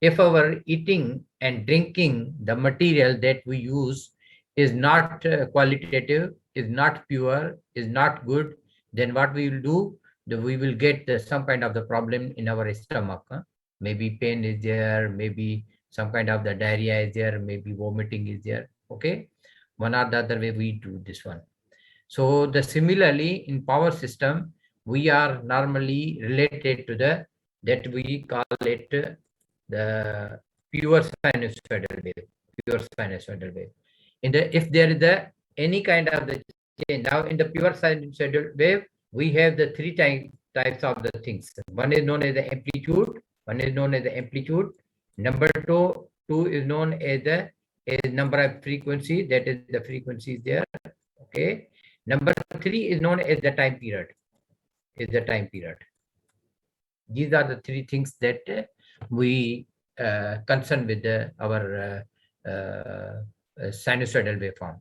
If our eating and drinking, the material that we use is not qualitative, is not pure, is not good, then what we will do, we will get some kind of the problem in our stomach. Maybe pain is there, maybe some kind of the diarrhea is there, maybe vomiting is there. Okay, one or the other way we do this one. So the similarly in power system, we are normally related to the that we call it the pure sinusoidal wave, pure sinusoidal wave. In the if there is the any kind of the change now in the pure sinusoidal wave, we have the types of the things. One is known as the amplitude. One is known as the amplitude. Number two is known as the number of frequency. That is the frequency is there. Okay. Number three is known as the time period. Is the time period. These are the three things that we concern with our sinusoidal waveform.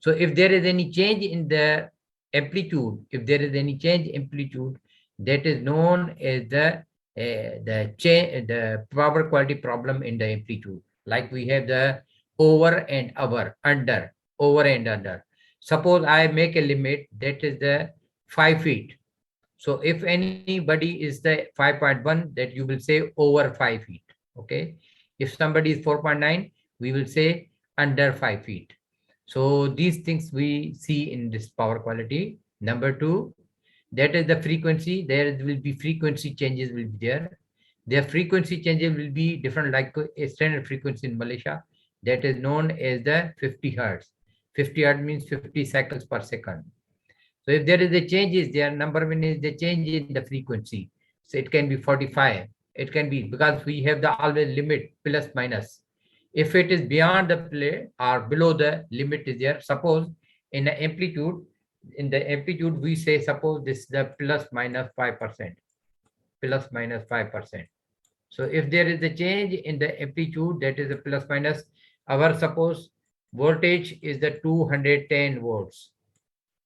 So if there is any change in the amplitude, if there is any change amplitude, that is known as the power quality problem in the amplitude. Like we have the over and under, over and under. Suppose I make a limit that is the 5 feet. So if anybody is the 5.1, that you will say over 5 feet. Okay. If somebody is 4.9, we will say under 5 feet. So these things we see in this power quality. Number two, that is the frequency. There will be frequency changes will be there. Their frequency changes will be different, like a standard frequency in Malaysia that is known as the 50 hertz. 50 hertz means 50 cycles per second. So if there is a change is there, number one is the change in the frequency. So it can be 45. It can be because we have the always limit plus minus. If it is beyond the play or below the limit is there, suppose in the amplitude we say suppose this is the plus minus 5%, plus minus 5%. So if there is a change in the amplitude, that is a plus minus, our suppose voltage is the 210 volts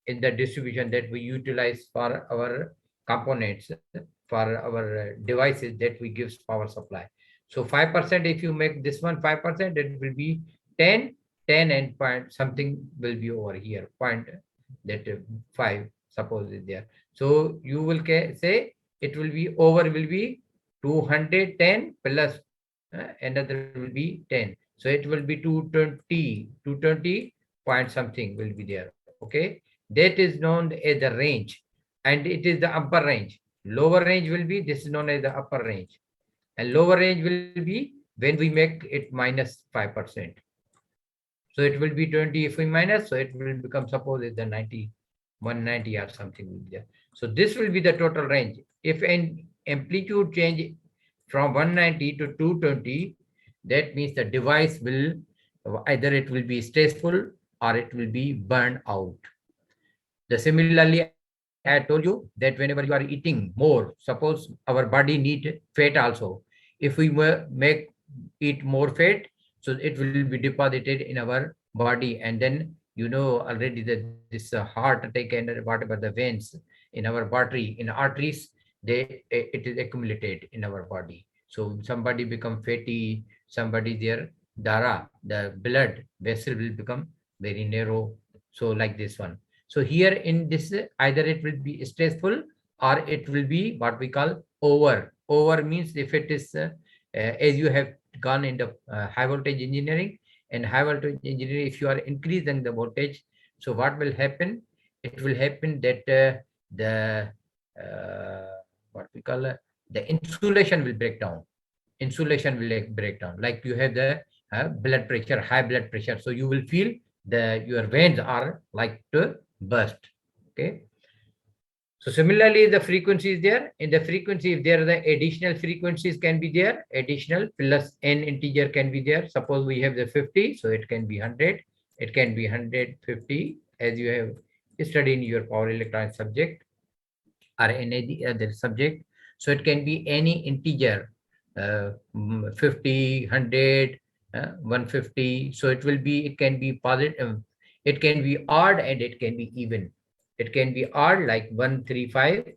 in the distribution that we utilize for our components, for our devices that we give power supply. So 5%, if you make this one 5%, it will be 10, 10 and point something will be over here, point that 5 suppose is there. So you will say it will be over will be 210 plus another will be 10. So it will be 220 point something will be there. Okay. That is known as the range, and it is the upper range. Lower range will be, this is known as the upper range, and lower range will be when we make it minus 5%. So it will be 20 if we minus, so it will become suppose it's the 90, 190 or something will be there. So this will be the total range. If an amplitude change from 190 to 220, that means the device will either it will be stressful or it will be burned out. Similarly, I told you that whenever you are eating more, suppose our body need fat also. If we make eat more fat, so it will be deposited in our body, and then already that this heart attack and whatever the veins in our body, in arteries, it is accumulated in our body. So somebody become fatty, somebody there dara, the blood vessel will become very narrow. So like this one. So here in this, either it will be stressful or it will be what we call over. Over means if it is, as you have gone into high voltage engineering, and high voltage engineering, if you are increasing the voltage, so what will happen? It will happen that the what we call the insulation will break down. Insulation will break down. Like you have the blood pressure, high blood pressure. So you will feel your veins are like to burst. Okay. So similarly, the frequency is there. In the frequency, if there are the additional frequencies can be there, additional plus n integer can be there. Suppose we have the 50, so it can be 100. It can be 150 as you have studied in your power electronics subject or any other subject. So it can be any integer, 50, 100, 150. So it will be, it can be positive, it can be odd, and it can be even. It can be odd like 135,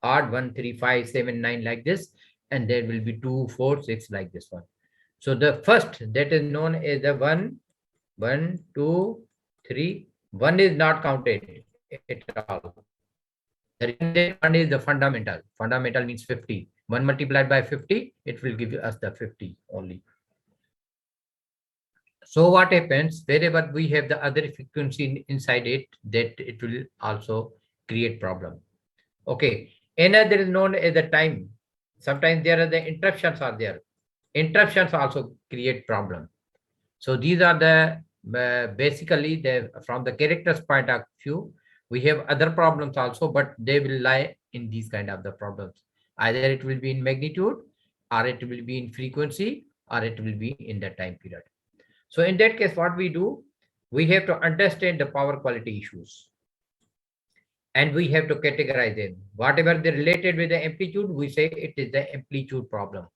odd 13579 like this, and there will be 2, 4, 6 like this one. So the first that is known as the 1, 2, 3. 1 is not counted at all. The reason that 1 is the fundamental. Fundamental means 50. 1 multiplied by 50, it will give us the 50 only. So what happens wherever we have the other frequency inside it, that it will also create problem. Okay. Another is known as the time. Sometimes there are the interruptions are there. Interruptions also create problem. So these are the basically the from the characters point of view, we have other problems also, but they will lie in these kind of the problems. Either it will be in magnitude, or it will be in frequency, or it will be in the time period. So in that case, what we do, we have to understand the power quality issues, and we have to categorize them. Whatever they related with the amplitude, we say it is the amplitude problem.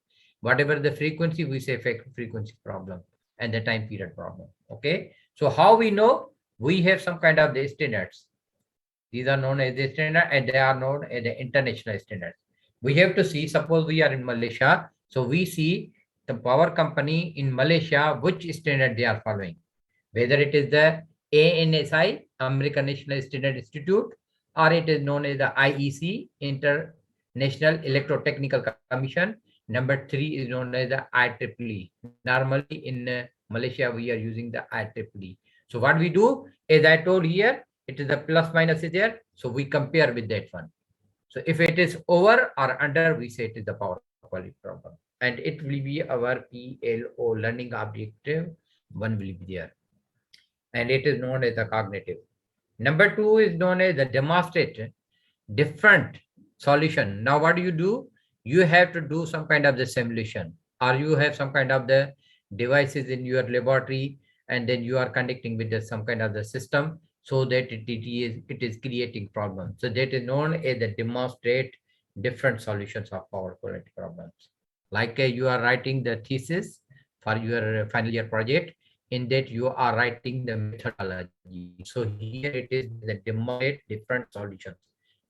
Whatever the frequency, we say frequency problem, and the time period problem. Okay. So how we know? We have some kind of the standards. These are known as the standard, and they are known as the international standards. We have to see, suppose we are in Malaysia, so we see the power company in Malaysia, which standard they are following, whether it is the ANSI, American National Standard Institute, or it is known as the IEC, International Electrotechnical Commission. Number 3 is known as the IEEE. Normally in Malaysia, we are using the IEEE. So what we do, as I told here, it is the plus minus is there. So we compare with that one. So if it is over or under, we say it is the power quality problem. And it will be our PLO learning objective. One will be there. And it is known as the cognitive. Number 2 is known as the demonstrate different solution. Now what do? You have to do some kind of the simulation, or you have some kind of the devices in your laboratory, and then you are connecting with some kind of the system, so that it is creating problems. So that is known as the demonstrate different solutions of power quality problems. Like you are writing the thesis for your final year project, in that you are writing the methodology. So here it is the demonstrate different solutions.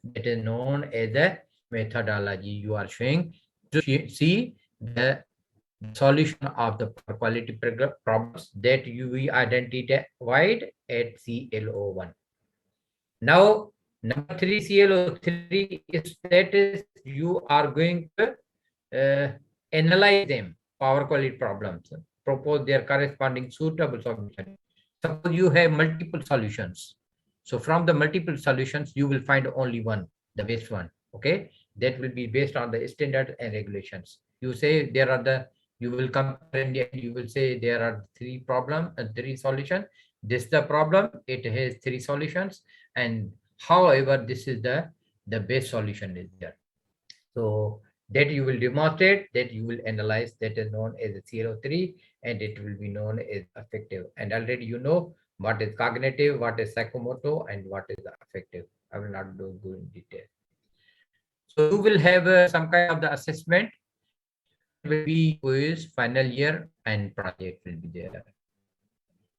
That is known as the methodology. You are showing to see the solution of the power quality problems that you we identified at CLO1. Now, number 3, CLO3 is that is you are going to analyze them, power quality problems, propose their corresponding suitable solution. Suppose you have multiple solutions. So from the multiple solutions, you will find only one, the best one. Okay. That will be based on the standard and regulations. You say there are you will compare and you will say there are 3 problems and 3 solutions. This is the problem. It has 3 solutions. And however, this is the best solution is there. So that you will demonstrate, that you will analyze, that is known as a CLO3, and it will be known as affective. And already you know what is cognitive, what is psychomotor, and what is affective. I will not go in detail. So you will have some kind of the assessment, and will be quiz, final year, and project will be there.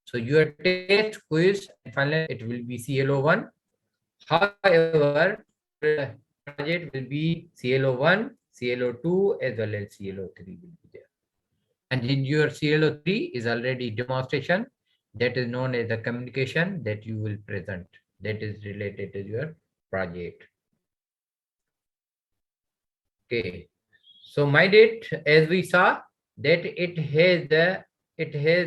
So your test, quiz, and final, it will be CLO1. However, project will be CLO1, CLO2, as well as CLO3 will be there. And in your CLO3 is already demonstration, that is known as the communication that you will present, that is related to your project. Okay. So my date, as we saw, that it has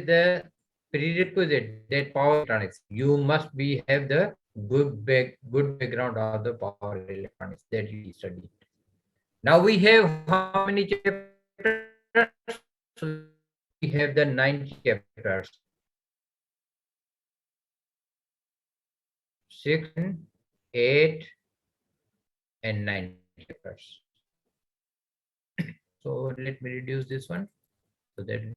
the prerequisite that power electronics. You must have the good background of the power electronics that you studied. Now we have how many chapters? So we have the 9 chapters. 6, 8, and 9 chapters. So let me reduce this one so that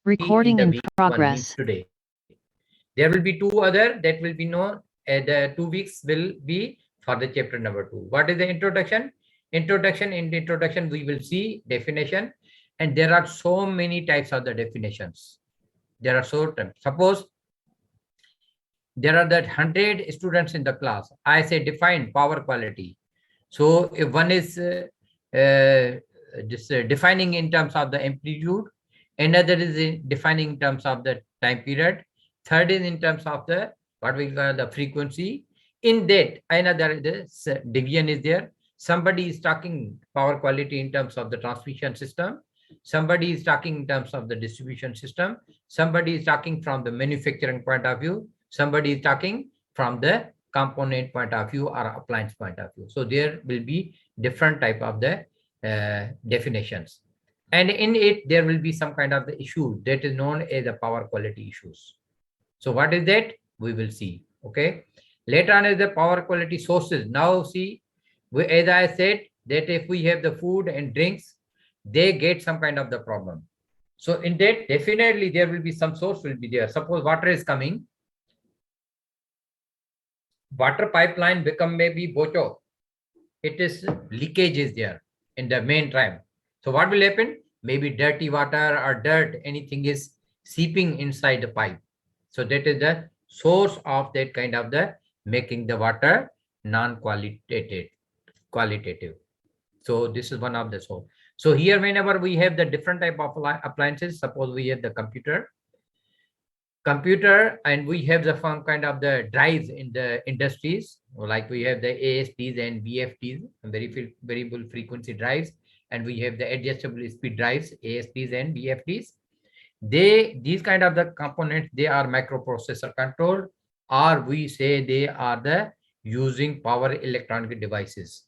Recording in week 1 means progress. today. There will be 2 other that will be known The 2 weeks will be for the chapter number 2. What is the introduction? Introduction. In the introduction, we will see definition, and there are so many types of the definitions. There are so types. Suppose there are that 100 students in the class. I say define power quality. So if one is just defining in terms of the amplitude, another is defining in terms of the time period, third is in terms of the what we call the frequency. In that, another this division is there. Somebody is talking power quality in terms of the transmission system. Somebody is talking in terms of the distribution system. Somebody is talking from the manufacturing point of view. Somebody is talking from the component point of view or appliance point of view. So there will be different type of the definitions. And in it, there will be some kind of the issue that is known as the power quality issues. So what is that? We will see. Okay. Later on is the power quality sources. Now see, as I said, that if we have the food and drinks, they get some kind of the problem. So in that, definitely there will be some source will be there. Suppose water is coming, water pipeline become maybe bocho. It is leakage is there in the main time. So what will happen? Maybe dirty water or dirt, anything is seeping inside the pipe. So that is the source of that kind of the making the water non-qualitative. Qualitative. So this is one of the source. So here, whenever we have the different type of appliances, suppose we have the computer, and we have the some kind of the drives in the industries, like we have the ASPs and BFTs, variable frequency drives, and we have the adjustable speed drives, ASPs and BFTs. These kind of the components, they are microprocessor controlled, or we say they are the using power electronic devices.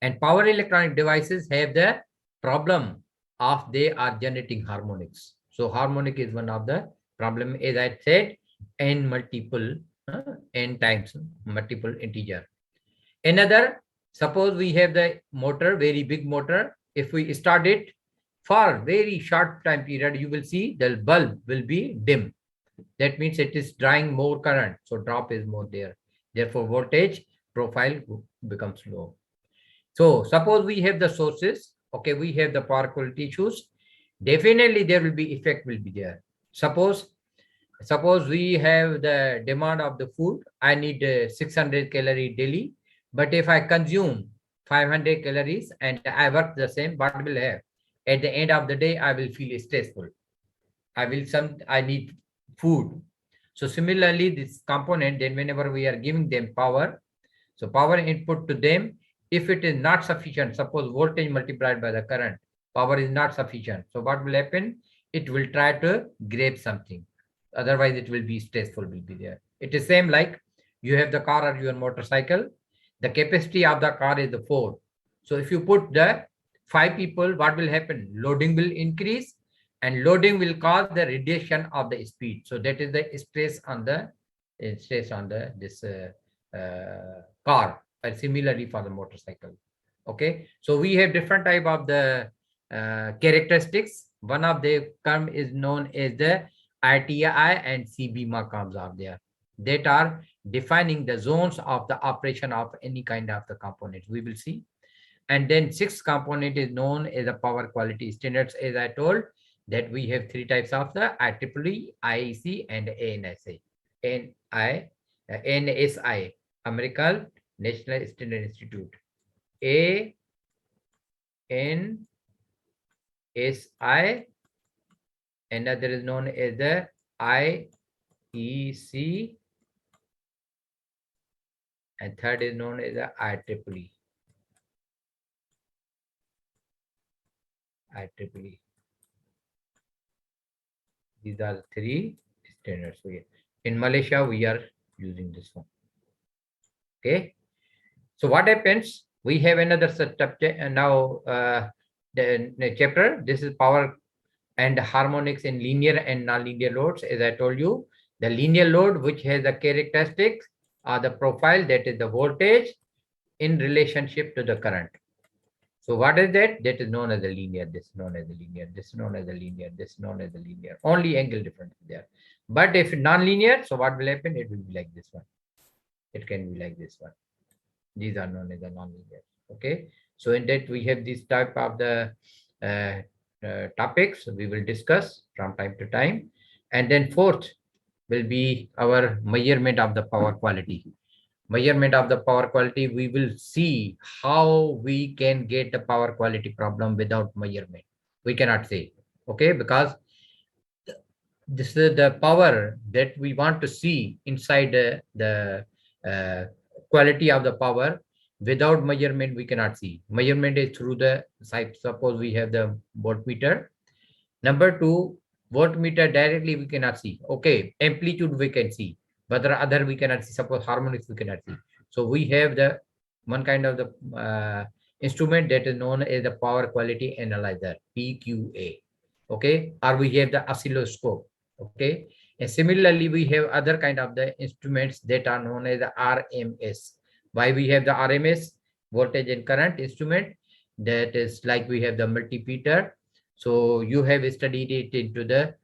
And power electronic devices have the problem of they are generating harmonics. So harmonic is one of the problem, as I said, n multiple n times multiple integer. Another, suppose we have the motor, very big motor. If we start it for very short time period, you will see the bulb will be dim. That means it is drawing more current, so drop is more there. Therefore, voltage profile becomes low. So suppose we have the sources, okay, we have the power quality issues. Definitely there will be effect will be there. Suppose we have the demand of the food. I need 600 calorie daily, but if I consume 500 calories and I work the same, what will have? At the end of the day, I will feel stressful. I need food. So similarly, this component, then whenever we are giving them power, so power input to them, if it is not sufficient, suppose voltage multiplied by the current, power is not sufficient. So what will happen? It will try to grab something. Otherwise, it will be stressful, will be there. It is same like you have the car or your motorcycle. The capacity of the car is the 4. So if you put the 5 people, what will happen? Loading will increase, and loading will cause the reduction of the speed. So that is the stress on the this car. And similarly for the motorcycle. Okay, so we have different type of the characteristics. One of the term is known as the ITI and CB markers are there, that are defining the zones of the operation of any kind of the component. We will see. And then 6th component is known as the power quality standards. As I told, that we have 3 types of the IEEE, IEC, and ANSI. NSI, American National Standard Institute. ANSI, another is known as the IEC, and third is known as the IEEE. IEEE. These are the 3 standards. In Malaysia, we are using this one. Okay. So what happens? We have another subject now. The chapter. This is power and harmonics in linear and nonlinear loads. As I told you, the linear load, which has the characteristics or the profile, that is the voltage in relationship to the current. So what is that? That is known as the linear. This is known as the linear. This is known as the linear. This is known as the linear. Only angle difference there. But if non-linear, so what will happen? It will be like this one. It can be like this one. These are known as the non-linear. Okay. So in that we have this type of the topics we will discuss from time to time. And then fourth will be our measurement of the power quality. Measurement of the power quality, we will see how we can get the power quality problem without measurement. We cannot say, okay, because this is the power that we want to see inside the uh, quality of the power. Without measurement we cannot see. Measurement is through the site. Suppose we have the voltmeter. Number two, voltmeter directly we cannot see. Okay, amplitude we can see, but the other we cannot see. Suppose harmonics we cannot see. So we have the one kind of the instrument that is known as the power quality analyzer, PQA. Okay, or we have the oscilloscope. Okay, and similarly we have other kind of the instruments that are known as the RMS. Why we have the RMS? Voltage and current instrument. That is like we have the multimeter. So you have studied it into the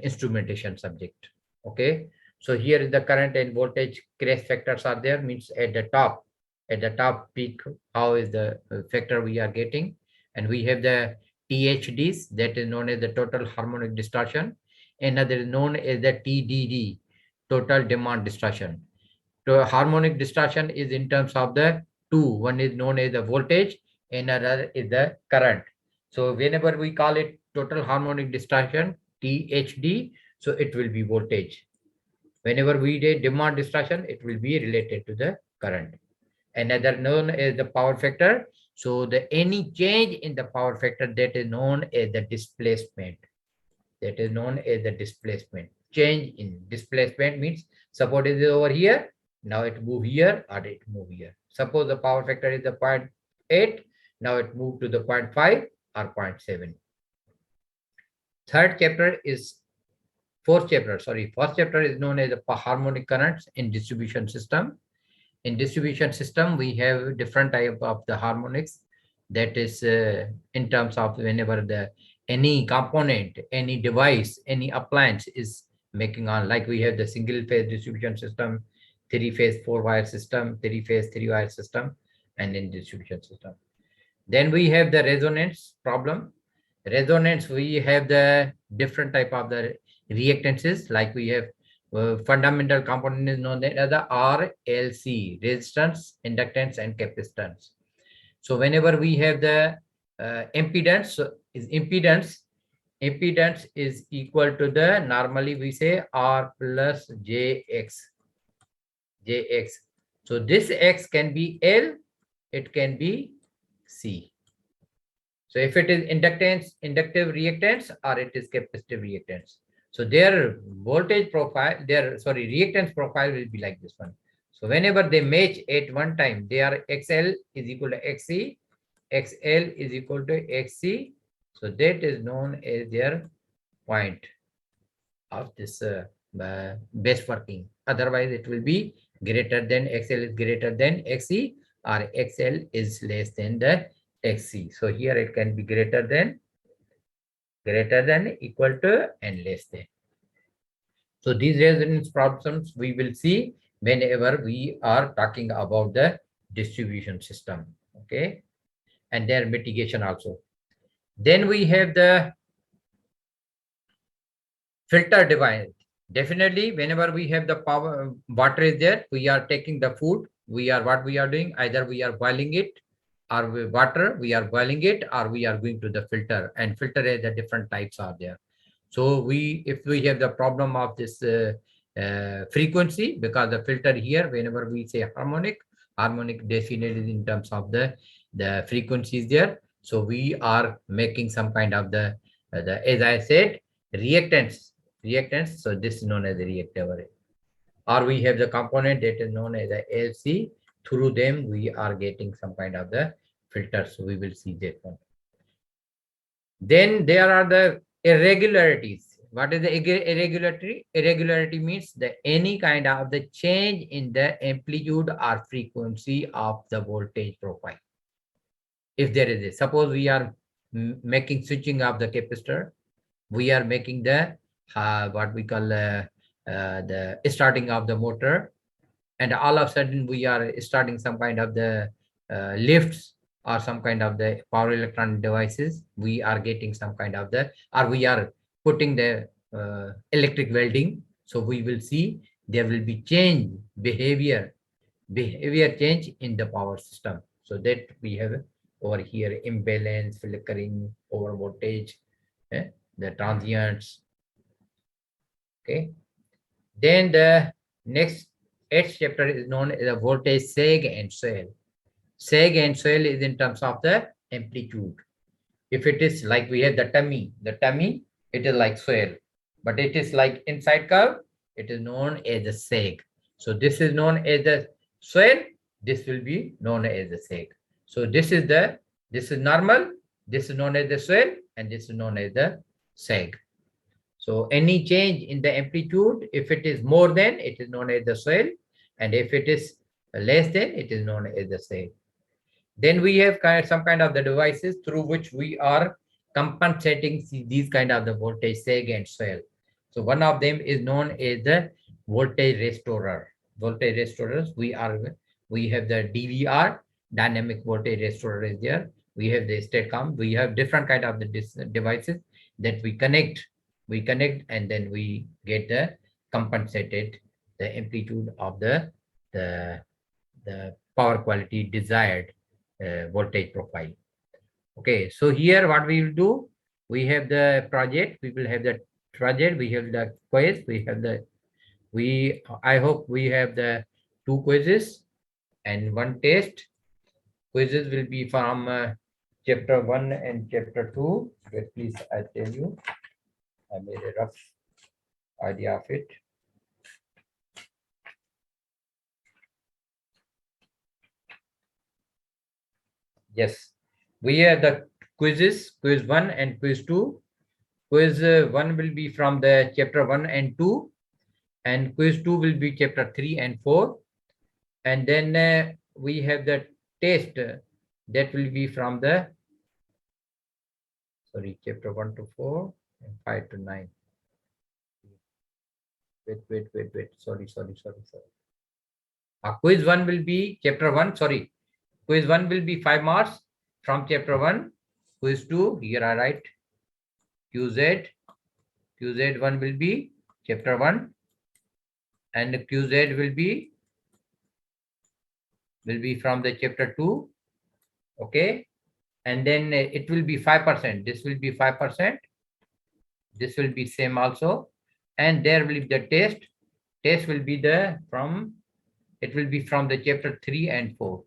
instrumentation subject. Okay. So here is the current and voltage crest factors are there, means at the top peak, how is the factor we are getting. And we have the THDs, that is known as the total harmonic distortion. Another is known as the TDD, total demand distortion. So harmonic distortion is in terms of the two. One is known as the voltage, another is the current. So whenever we call it total harmonic distortion, THD, so it will be voltage. Whenever we did demand distortion, it will be related to the current. Another known as the power factor. So the any change in the power factor, that is known as the displacement. That is known as the displacement. Change in displacement means suppose it is over here, now it move here or it move here. Suppose the power factor is the 0.8, now it moved to the 0.5 or 0.7. Third chapter is fourth chapter is known as the harmonic currents in distribution system. In distribution system, we have different type of the harmonics. That is in terms of whenever the any component, any device, any appliance is making on, like we have the single phase distribution system, three phase 4-wire system, three phase 3-wire system, and in distribution system. Then we have the resonance problem. Resonance, we have the different type of the reactances, like we have fundamental component is known as the RLC, resistance, inductance, and capacitance. So whenever we have the impedance, so is impedance is equal to the, normally we say R plus JX. So this X can be L, it can be C. So if it is inductance, inductive reactance, or it is capacitive reactance. So their voltage profile, reactance profile will be like this one. So whenever they match at one time, they are XL is equal to XC, XL is equal to XC. So that is known as their point of this base working. Otherwise, it will be greater than XL is greater than XC, or XL is less than the XC. So here it can be greater than, equal to, and less than. So these resonance problems we will see whenever we are talking about the distribution system. Okay, and their mitigation also. Then we have the filter device. Definitely, whenever we have the power, water is there, we are taking the food. What we are doing, either we are boiling it, or water, we are boiling it, or we are going to the filter, and filter is the different types are there. So if we have the problem of this frequency, because the filter here, whenever we say harmonic definitely in terms of the frequencies there. So we are making some kind of the as I said, reactants. So this is known as the reactive array. Or we have the component that is known as the LC. Through them, we are getting some kind of the filters. So we will see that one. Then there are the irregularities. What is the irregularity? Irregularity means the any kind of the change in the amplitude or frequency of the voltage profile. If there is a, suppose we are making switching of the capacitor, we are making the what we call the starting of the motor, and all of a sudden we are starting some kind of the lifts or some kind of the power electronic devices, we are getting some kind of the, or we are putting the electric welding. So we will see there will be change behavior change in the power system. So that we have over here imbalance, flickering, over voltage, the transients. Okay. Then the next eighth chapter is known as the voltage sag and swell. Sag and swell is in terms of the amplitude. If it is like we have the tummy, it is like swell. But it is like inside curve, it is known as the sag. So this is known as the swell, this will be known as the sag. So this is normal, this is known as the swell, and this is known as the sag. So any change in the amplitude, if it is more than, it is known as the swell, and if it is less than, it is known as the sag. Then we have some kind of the devices through which we are compensating these kind of the voltage sag and swell. So one of them is known as the voltage restorer. Voltage restorers, we have the DVR, dynamic voltage restorer is there. We have the Statcom. We have different kind of the devices that we connect, and then we get the compensated the amplitude of the power quality desired voltage profile. Okay, so here what we will do, we have the project, we will have the project, we have the quiz, we have the, I hope we have the 2 quizzes and 1 test. Quizzes will be from chapter 1 and chapter 2. Wait, please, I tell you, I made a rough idea of it. Yes, we have the quizzes, quiz 1 and quiz 2. Quiz 1 will be from the chapter 1 and 2, and quiz 2 will be chapter 3 and 4. And then we have the test that will be from the, sorry, chapter 1 to 4 and 5 to 9. Wait. Sorry. Quiz 1 will be chapter 1, sorry. Quiz 1 will be 5 marks from chapter 1. Quiz 2, here I write QZ. QZ 1 will be chapter 1. And QZ will be from the chapter 2. Okay. And then it will be 5%. This will be 5%. This will be same also. And there will be the test. Test will be from the chapter 3 and 4.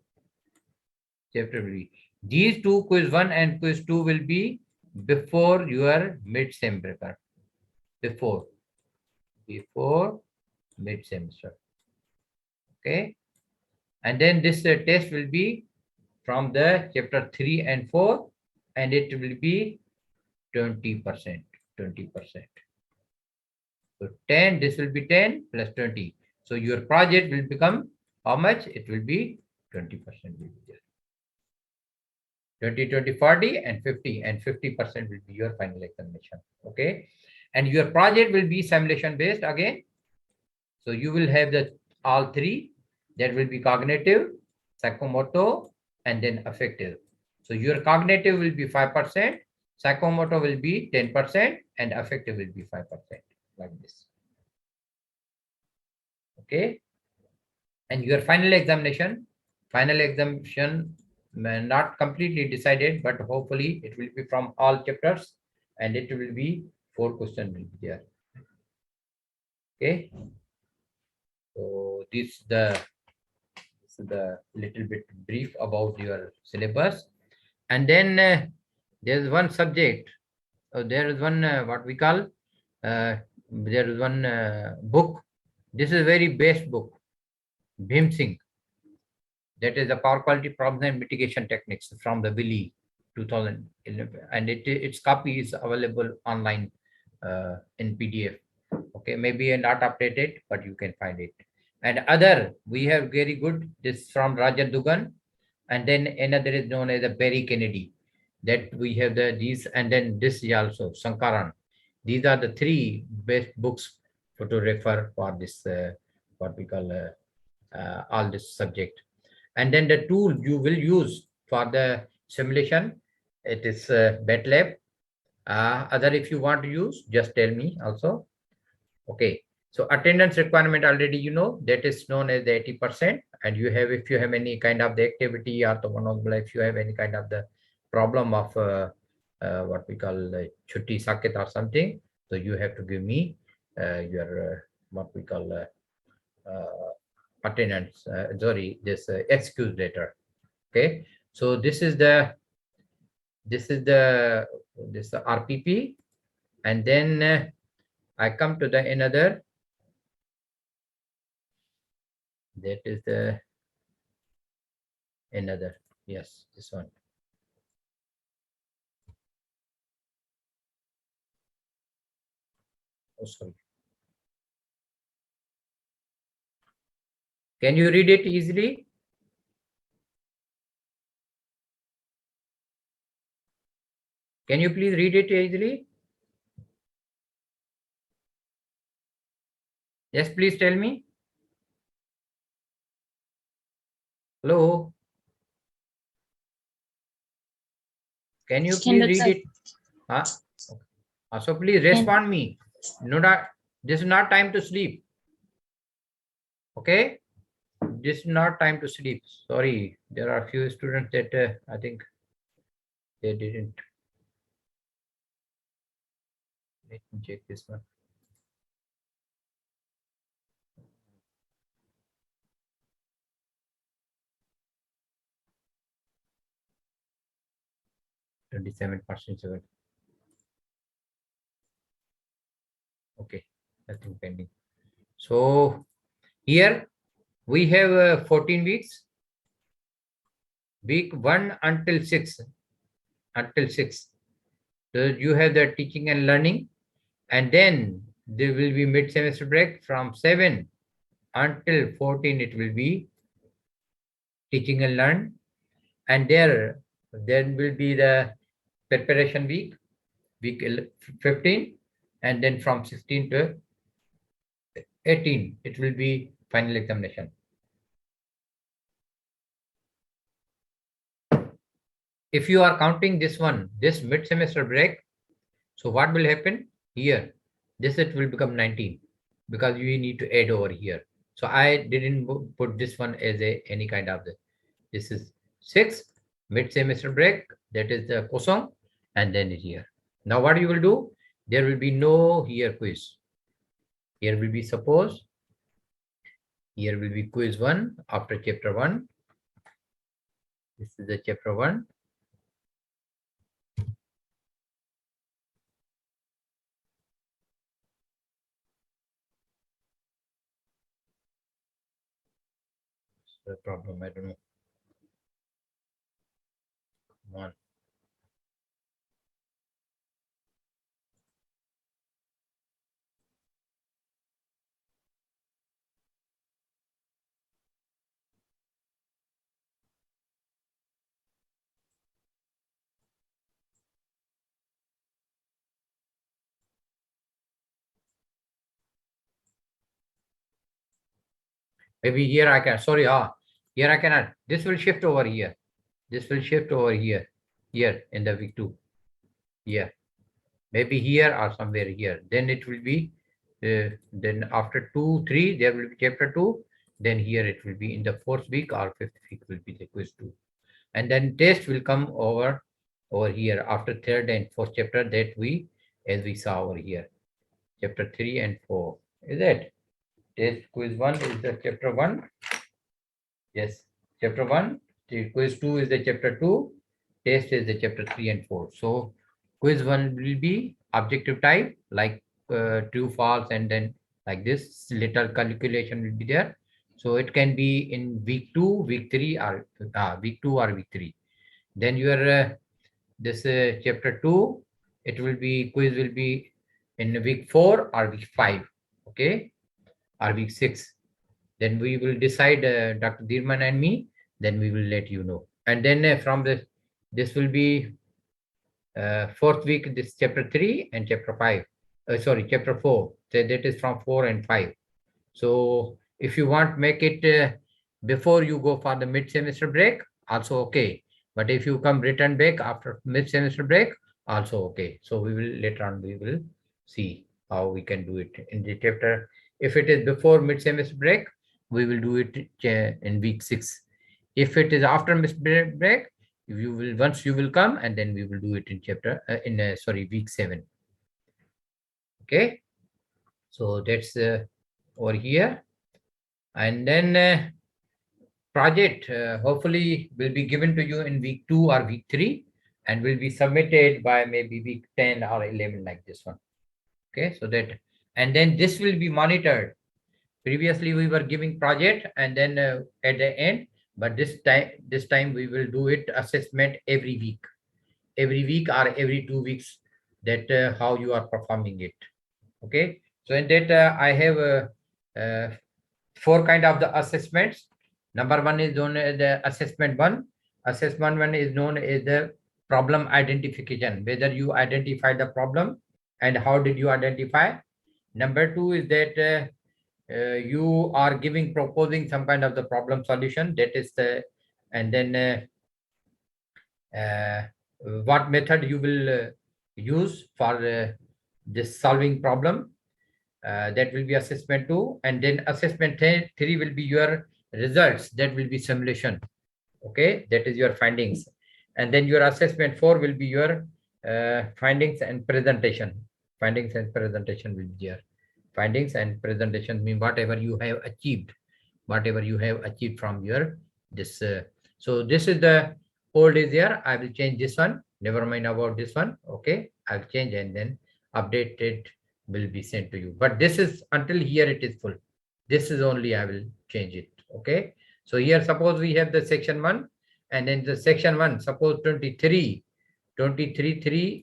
Chapter 3. These 2, quiz 1 and quiz 2, will be before your mid-sem paper. Before mid-semester. Okay. And then this test will be from the chapter 3 and 4, and it will be 20%. So 10, this will be 10 plus 20. So your project will become how much? It will be 20% will be there. 20, 20, 40 and 50, and 50% will be your final examination. Okay. And your project will be simulation based again. So you will have all 3. That will be cognitive, psychomotor, and then affective. So your cognitive will be 5%, psychomotor will be 10%, and affective will be 5%, like this. Okay. And your final examination not completely decided, but hopefully it will be from all chapters, and it will be 4 questions will be there. Okay. So this is the little bit brief about your syllabus. And then there's one subject. There is one what we call there is one book. This is very best book, Bhim Singh. That is the power quality problems and mitigation techniques from the Willy 2011, and its copy is available online in PDF. Okay, maybe not updated, but you can find it. And other, we have very good, this from Rajan Dugan, and then another is known as the Barry Kennedy. That we have these, and then this is also Sankaran. These are the 3 best books to refer for this what we call all this subject. And then the tool you will use for the simulation, it is BetLab. Other, if you want to use, just tell me also. Okay. So attendance requirement already you know, that is known as the 80%. And you have, if you have any kind of the activity or the one of the, if you have any kind of the problem of what we call chutti saket or something, so you have to give me your what we call attendance, sorry, this excuse letter. Okay. So this is the this RPP, and then I come to the another, that is the another, yes, this one. Oh, sorry. Can you read it easily? Can you please read it easily? Yes, please tell me. Hello. Can you please Standard, read sir. it? Huh? So please respond me. No, not, this is not time to sleep. Okay. This is not time to sleep. Sorry, there are few students that I think they didn't. Let me check this one. %. Okay, nothing pending. So here we have 14 weeks. Week 1 until 6. Until 6. So you have the teaching and learning, and then there will be mid-semester break from 7 until 14. It will be teaching and learn, and there then will be the preparation week, week 15, and then from 16 to 18 it will be final examination. If you are counting this one, this mid-semester break, so what will happen here? This it will become 19 because you need to add over here. So I didn't put this one as a any kind of the. This is 6 mid-semester break. That is the kosong, and then here. Now what you will do? There will be no here quiz. Here will be suppose. Here will be quiz 1 after chapter 1. This is the chapter 1. The problem, I don't know. Come on. Maybe here I can, sorry, here I cannot. This will shift over here. This will shift over here, here in the week 2. Here, maybe here or somewhere here. Then it will be, then after 2, 3, there will be chapter 2. Then here it will be in the 4th week or 5th week will be the quiz 2. And then test will come over here after 3rd and 4th chapter that we, as we saw over here. Chapter 3 and 4. Is it? Test quiz 1 is the chapter 1. Yes, chapter 1. Quiz 2 is the chapter 2. Test is the chapter 3 and 4. So quiz 1 will be objective type, like true, false, and then like this little calculation will be there. So it can be in week 2, week 3, or week 2 or week 3. Then your this chapter 2, it will be, quiz will be in week 4 or week 5. Okay, or week 6. Then we will decide, Dr. Dirman and me, then we will let you know. And then from this will be 4th week, this chapter 3 and chapter 5. Sorry, chapter 4. So that is from 4 and 5. So if you want, make it before you go for the mid-semester break, also okay. But if you come return back after mid-semester break, also okay. So we will later on, we will see how we can do it in the chapter. If it is before mid-semester break, we will do it in week 6. If it is after mid-semester break, you will, once you will come, and then we will do it in chapter sorry, week 7. Okay, so that's over here. And then project hopefully will be given to you in week 2 or week 3, and will be submitted by maybe week 10 or 11, like this one. Okay, so that, and then this will be monitored. Previously we were giving project and then at the end, but this time we will do it assessment every week or every 2 weeks, that how you are performing it. Okay, so in that I have 4 kind of the assessments. Number 1 is known as the assessment 1. Assessment 1 is known as the problem identification, whether you identify the problem and how did you identify. Number 2 is that you are proposing some kind of the problem solution, that is the, and then what method you will use for this solving problem. That will be assessment 2, and then assessment 3 will be your results, that will be simulation. Okay, that is your findings. And then your assessment 4 will be your findings and presentation. Findings and presentation will be there. Findings and presentation mean whatever you have achieved, from your this. So this is the old is there. I will change this one. Never mind about this one. Okay, I'll change and then update it will be sent to you. But this is until here it is full. This is only I will change it. Okay. So here suppose we have the section 1, and then the section 1, suppose 23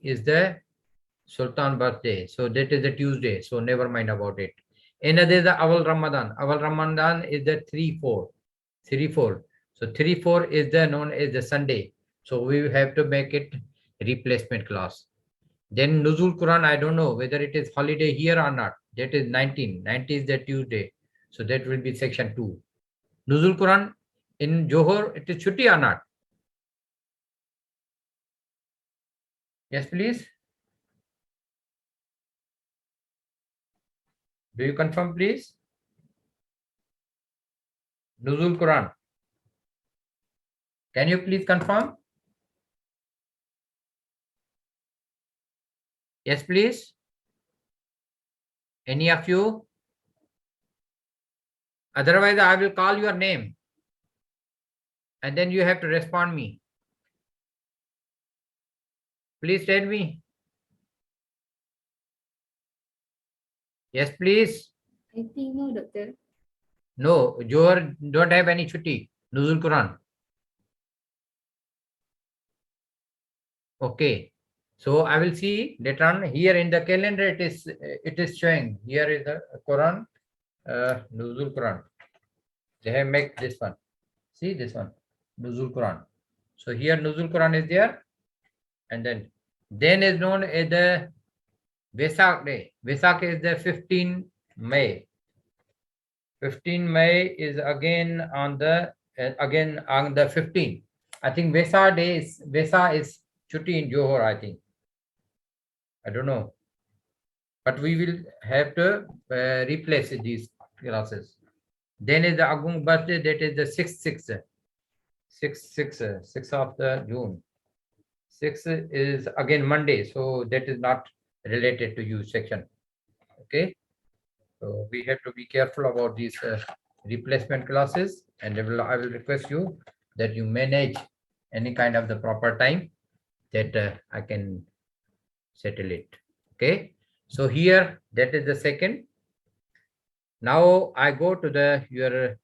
is the Sultan birthday. So that is a Tuesday. So never mind about it. Another is the Awal Ramadan. Awal Ramadan is the 3-4. 3-4. So 3-4 is the known as the Sunday. So we have to make it replacement class. Then Nuzul Quran, I don't know whether it is holiday here or not. That is 19. 19 is the Tuesday. So that will be section 2. Nuzul Quran in Johor, it is Chutti or not? Yes, please. Do you confirm, please? Nuzul Quran. Can you please confirm? Yes, please. Any of you? Otherwise, I will call your name. And then you have to respond me. Please tell me. Yes, please. I think no, doctor. No, Johor don't have any chutti. Nuzul Quran. Okay. So I will see later on here in the calendar. It is showing here is the Quran, Nuzul Quran. They have make this one. See this one, Nuzul Quran. So here Nuzul Quran is there, and then is known as the Vesak Day. Vesak is the 15 May. 15 May is again on the 15. I think Vesa is Chutti in Johor, I think. I don't know. But we will have to replace these classes. Then is the Agung birthday, that is the 6th of the June. 6 is again Monday, so that is not related to you section. Okay. So we have to be careful about these replacement classes, and I will request you that you manage any kind of the proper time that I can settle it. Okay. So here that is the second. Now I go to the your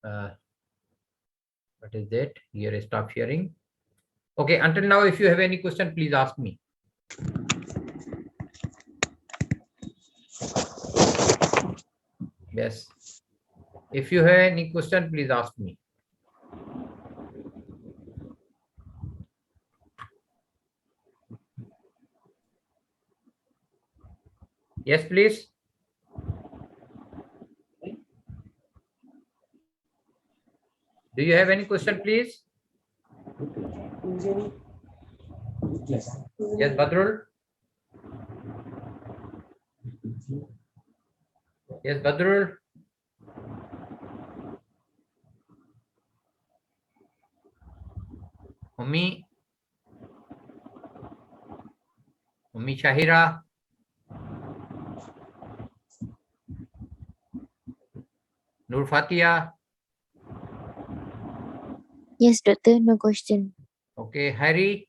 what is that? Here stop sharing. Okay. Until now, if you have any question, please ask me. Yes. If you have any question, please ask me. Yes, please. Do you have any question, please? Yes, Badrul. Yes, Badrul. Ummi. Ummi Shahira. Nur Fatia. Yes, doctor, no question. Okay, Hari.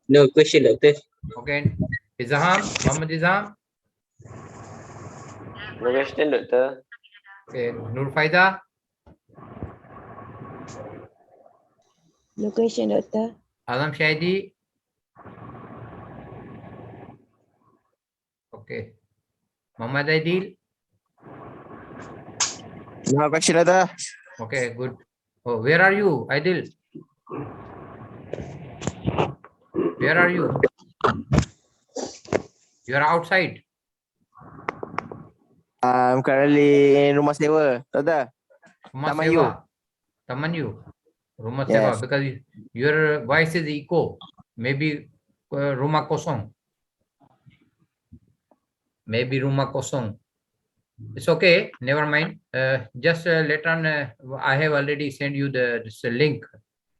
No question, doctor. Okay, Izham. Muhammad Izham. No question, doctor. Okay, Nur Faida. No question, doctor. Azam Shahidi. Okay. Muhammad Aidil. No question, doctor. Okay, good. Oh, where are you, Aidil? Where are you? You are outside. I'm currently in rumah sewa, doctor. Rumah Taman Sewa. you. Taman you. Rumah Sewa. Yes. Because your voice is echo. Maybe Rumah Kosong. Maybe Rumah Kosong. It's okay. Never mind. Just later on, I have already sent you this link.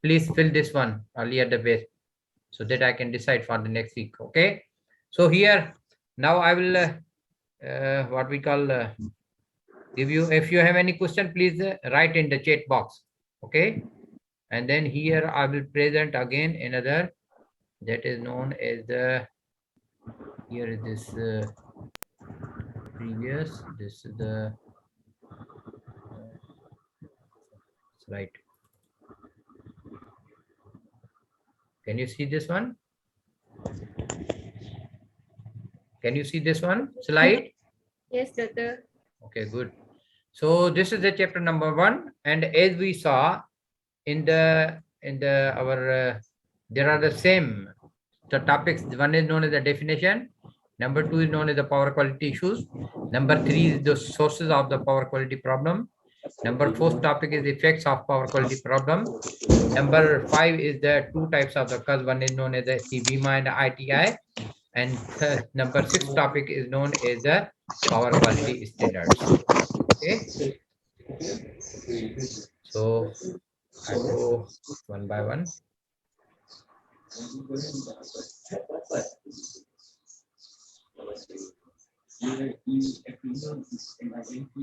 Please fill this one earlier the best so that I can decide for the next week. Okay. So here, now I will, what we call, give you, if you have any question, please write in the chat box. Okay. And then here I will present again another that is known as the, here is this previous, this is the slide. Can you see this one? Can you see this one slide? Yes, doctor. Okay, good. So this is the chapter number 1, and as we saw in the our there are the same the topics. One is known as the definition, number 2 is known as the power quality issues, number 3 is the sources of the power quality problem, number 4 topic is effects of power quality problem, number 5 is the two types of the cause. One is known as the CVMA and ITI, and number 6 topic is known as the power quality standards. Okay, so I go one by one.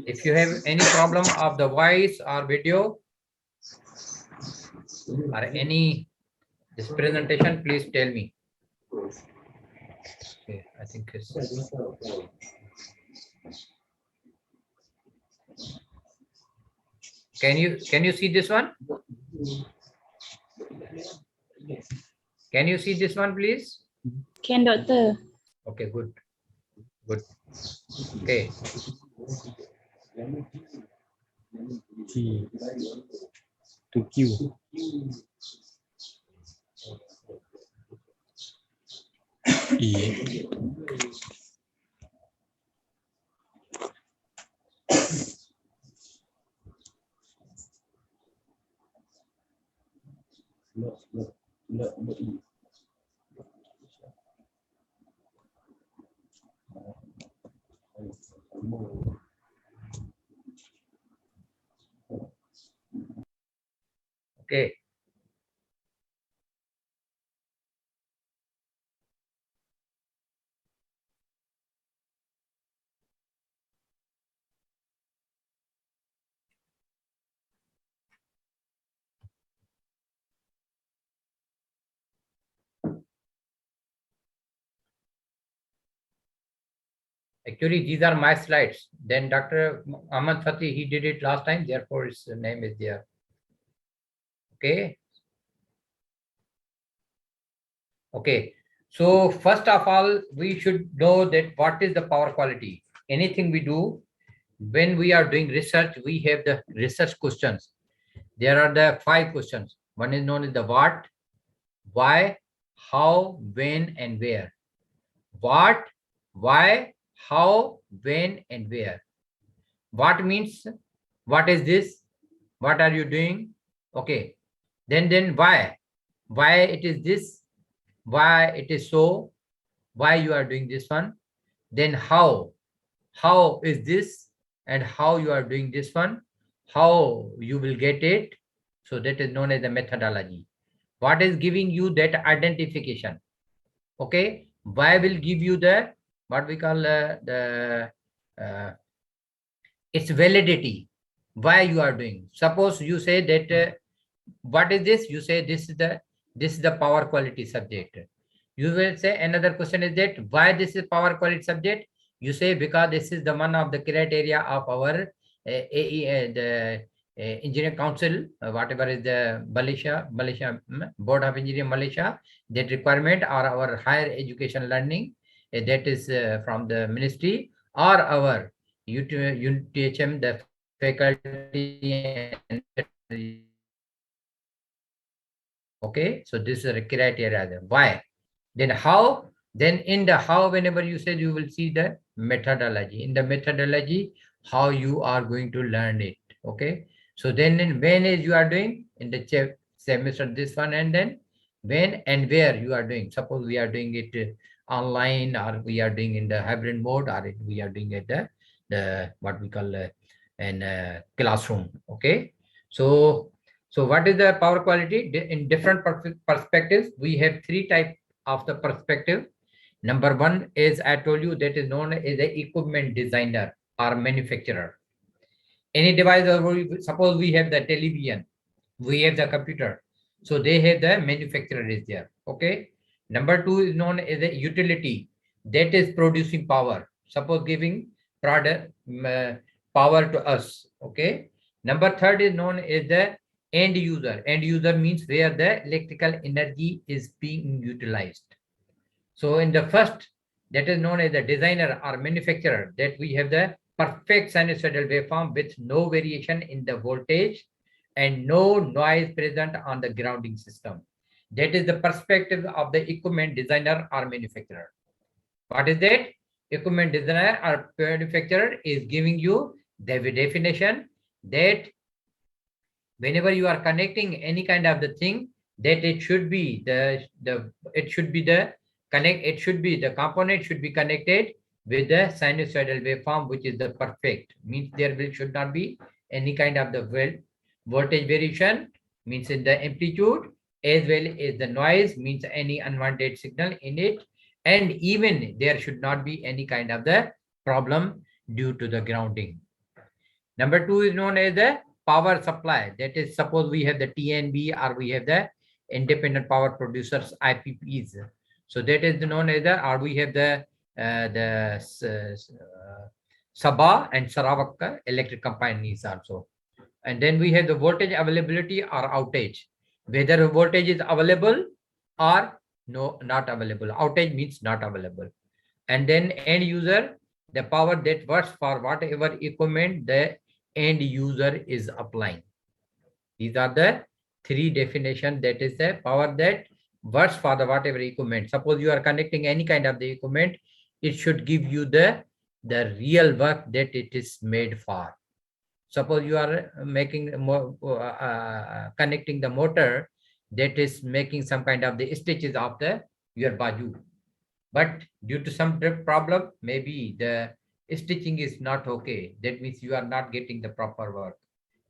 If you have any problem of the voice or video or any this presentation, please tell me. Okay, I think it's can you see this one? Can you see this one, please? Can, doctor. Okay, good. Good. Okay. T to Q. E. Okay. Actually, these are my slides. Then Dr. Ahmad Fatih, he did it last time, therefore his name is there. Okay. Okay. So first of all, we should know that what is the power quality. Anything we do, when we are doing research, we have the research questions. There are the 5 questions. One is known as the what, why, how, when, and where. What, why, how, when, and where. What means What is this? What are you doing? Okay. Then why? Why it is this? Why it is so? Why you are doing this one? Then how? How is this? And how you are doing this one? How you will get it? So that is known as the methodology. What is giving you that identification? Okay. Why will give you the what we call uh, its validity. Why you are doing? Suppose you say that what is this? You say this is the power quality subject. You will say another question is that why this is power quality subject? You say because this is the one of the criteria of our the engineering council, whatever is the Malaysia Board of Engineering Malaysia, that requirement, or our higher education learning that is from the ministry, or our UTHM, the faculty and okay. So this is a criteria. Why? Then how? Then in the how, whenever you said, you will see the methodology. In the methodology, how you are going to learn it. Okay. So then when is you are doing in the semester this one, and then when and where you are doing. Suppose we are doing it online, or we are doing in the hybrid mode, or we are doing it the what we call an classroom. Okay. So what is the power quality? In different perspectives, we have three types of the perspective. Number one is, I told you, that is known as the equipment designer or manufacturer. Any device, or suppose we have the television, we have the computer. So they have the manufacturer is there. Okay. Number two is known as a utility, that is producing power. Suppose giving product power to us. Okay. Number third is known as the end user. End user means where the electrical energy is being utilized. So in the first, that is known as the designer or manufacturer, that we have the perfect sinusoidal waveform with no variation in the voltage and no noise present on the grounding system. That is the perspective of the equipment designer or manufacturer. What is that? Equipment designer or manufacturer is giving you the definition that whenever you are connecting any kind of the thing, that it should be the component should be connected with the sinusoidal waveform, which is the perfect, means there should not be any kind of the voltage variation, means in the amplitude, as well as the noise, means any unwanted signal in it, and even there should not be any kind of the problem due to the grounding. Number two is known as the power supply. That is, suppose we have the TNB, or we have the independent power producers, IPPs. So that is known as the, or we have the Sabah and Sarawak electric companies also. And then we have the voltage availability or outage. Whether voltage is available or no, not available. Outage means not available. And then end user, the power that works for whatever equipment the end user is applying. These are the three definitions. That is the power that works for the whatever equipment. Suppose you are connecting any kind of the equipment, it should give you the real work that it is made for. Suppose you are making connecting the motor, that is making some kind of the stitches of the your baju, but due to some problem, maybe the stitching is not okay. That means you are not getting the proper work.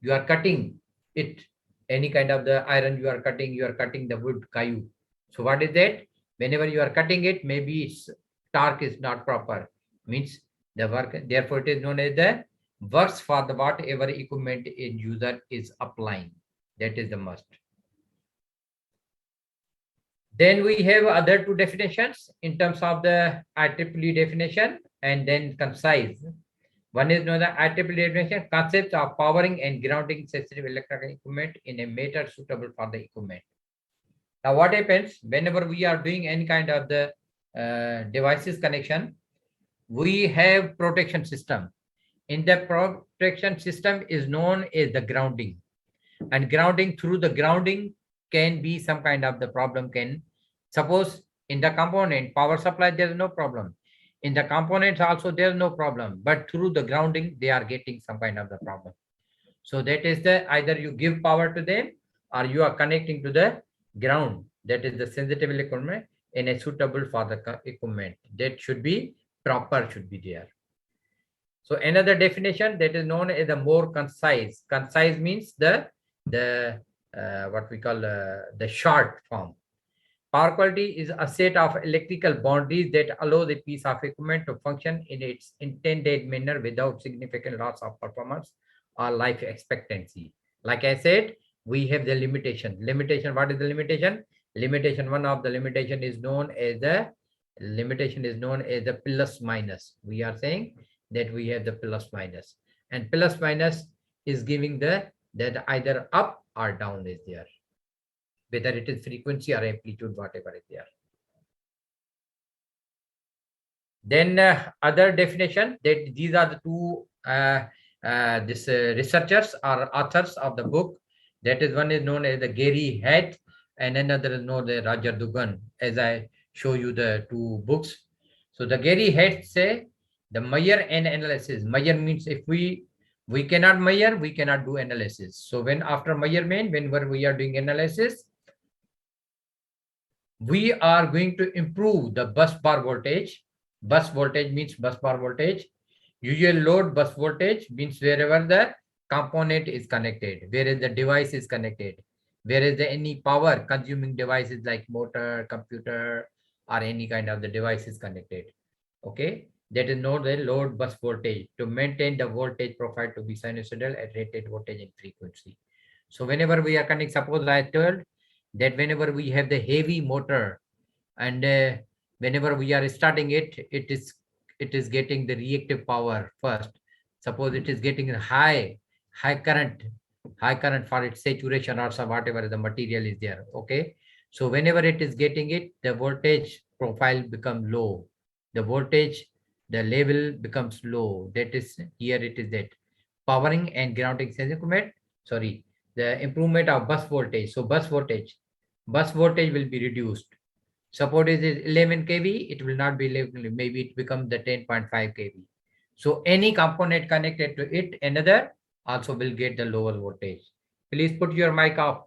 You are cutting it, any kind of the iron you are cutting the wood kayu. So what is that? Whenever you are cutting it, maybe its torque is not proper, means the work, therefore it is known as the works for the whatever equipment end user is applying. That is the must. Then we have other two definitions in terms of the IEEE definition, and then concise. One is known as the IEEE definition, concepts of powering and grounding sensitive electrical equipment in a manner suitable for the equipment. Now what happens whenever we are doing any kind of the devices connection, we have protection system. In the protection system is known as the grounding, and grounding, through the grounding can be some kind of the problem. Can, suppose in the component power supply there is no problem, in the components also there is no problem, but through the grounding they are getting some kind of the problem. So that is the either you give power to them or you are connecting to the ground. That is the sensitive equipment and a suitable for the equipment. That should be proper, should be there. So another definition that is known as the more concise. Concise means the what we call the short form. Power quality is a set of electrical boundaries that allow the piece of equipment to function in its intended manner without significant loss of performance or life expectancy. Like I said, we have the limitation. Limitation, what is the limitation? Limitation, one of the limitation is known as the plus minus. We are saying that we have the plus minus. And plus minus is giving that either up or down is there, whether it is frequency or amplitude, whatever is there. Then other definition, that these are the two researchers or authors of the book. That is, one is known as the Gary Head and another is known as Roger Dugan, as I show you the two books. So the Gary Head say the measure and analysis. Measure means if we cannot measure, we cannot do analysis. So when after measurement, whenever we are doing analysis, we are going to improve the bus bar voltage. Bus voltage means bus bar voltage. Usual load bus voltage means wherever the component is connected, whereas the device is connected, whereas the any power consuming devices like motor, computer, or any kind of the device is connected. Okay, that is known as load bus voltage, to maintain the voltage profile to be sinusoidal at rated voltage and frequency. So whenever we are connecting, suppose I told that whenever we have the heavy motor and whenever we are starting it, it is getting the reactive power first. Suppose it is getting high current for its saturation or some whatever the material is there. Okay, so whenever it is getting it, the voltage profile becomes low, the voltage, the level becomes low. That is, here it is that powering and grounding sensing equipment, sorry, the improvement of bus voltage. So bus voltage will be reduced. Suppose it is 11 kV, it will not be 11, maybe it becomes the 10.5 kV. So any component connected to it, another also will get the lower voltage. Please put your mic off.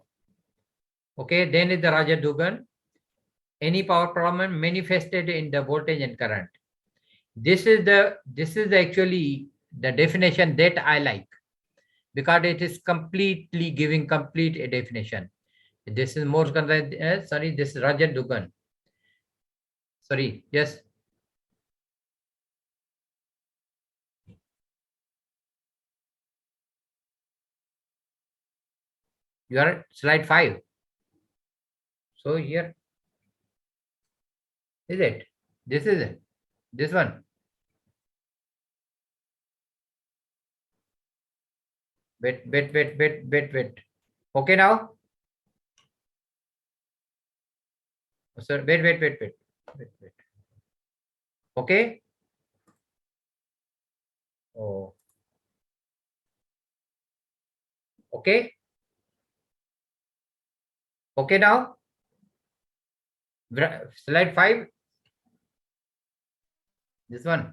Okay, then is the Roger Dugan. Any power problem manifested in the voltage and current. This is actually the definition that I like, because it is completely giving complete a definition. This is more sorry, this is Roger Dugan. Sorry, yes. You are at slide 5. So here is it. This is it. This one. Wait. Okay now? Sir, wait. Okay. Oh. Okay. Okay now? Slide 5. This one.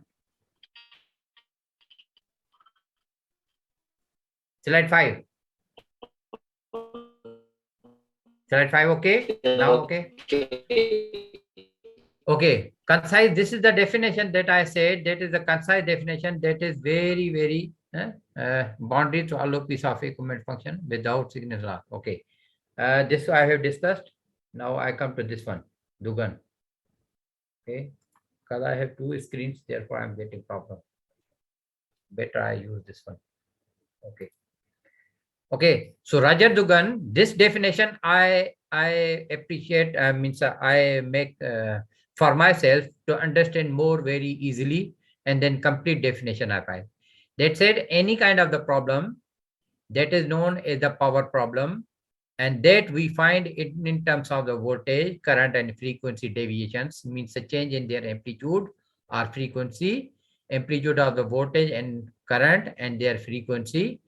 Slide 5. Slide 5, okay? Now, okay? Okay, concise. This is the definition that I said. That is the concise definition. That is very boundary to allow piece of equipment function without signal loss. Okay, this I have discussed. Now I come to this one, Dugan. Okay, because I have 2 screens, therefore I'm getting problem. Better I use this one. Okay, so Roger Dugan, this definition I appreciate, means I make for myself to understand more very easily, and then complete definition I find. That said, any kind of the problem that is known as the power problem, and that we find it in terms of the voltage, current, and frequency deviations, means a change in their amplitude or frequency, amplitude of the voltage and current and their frequency.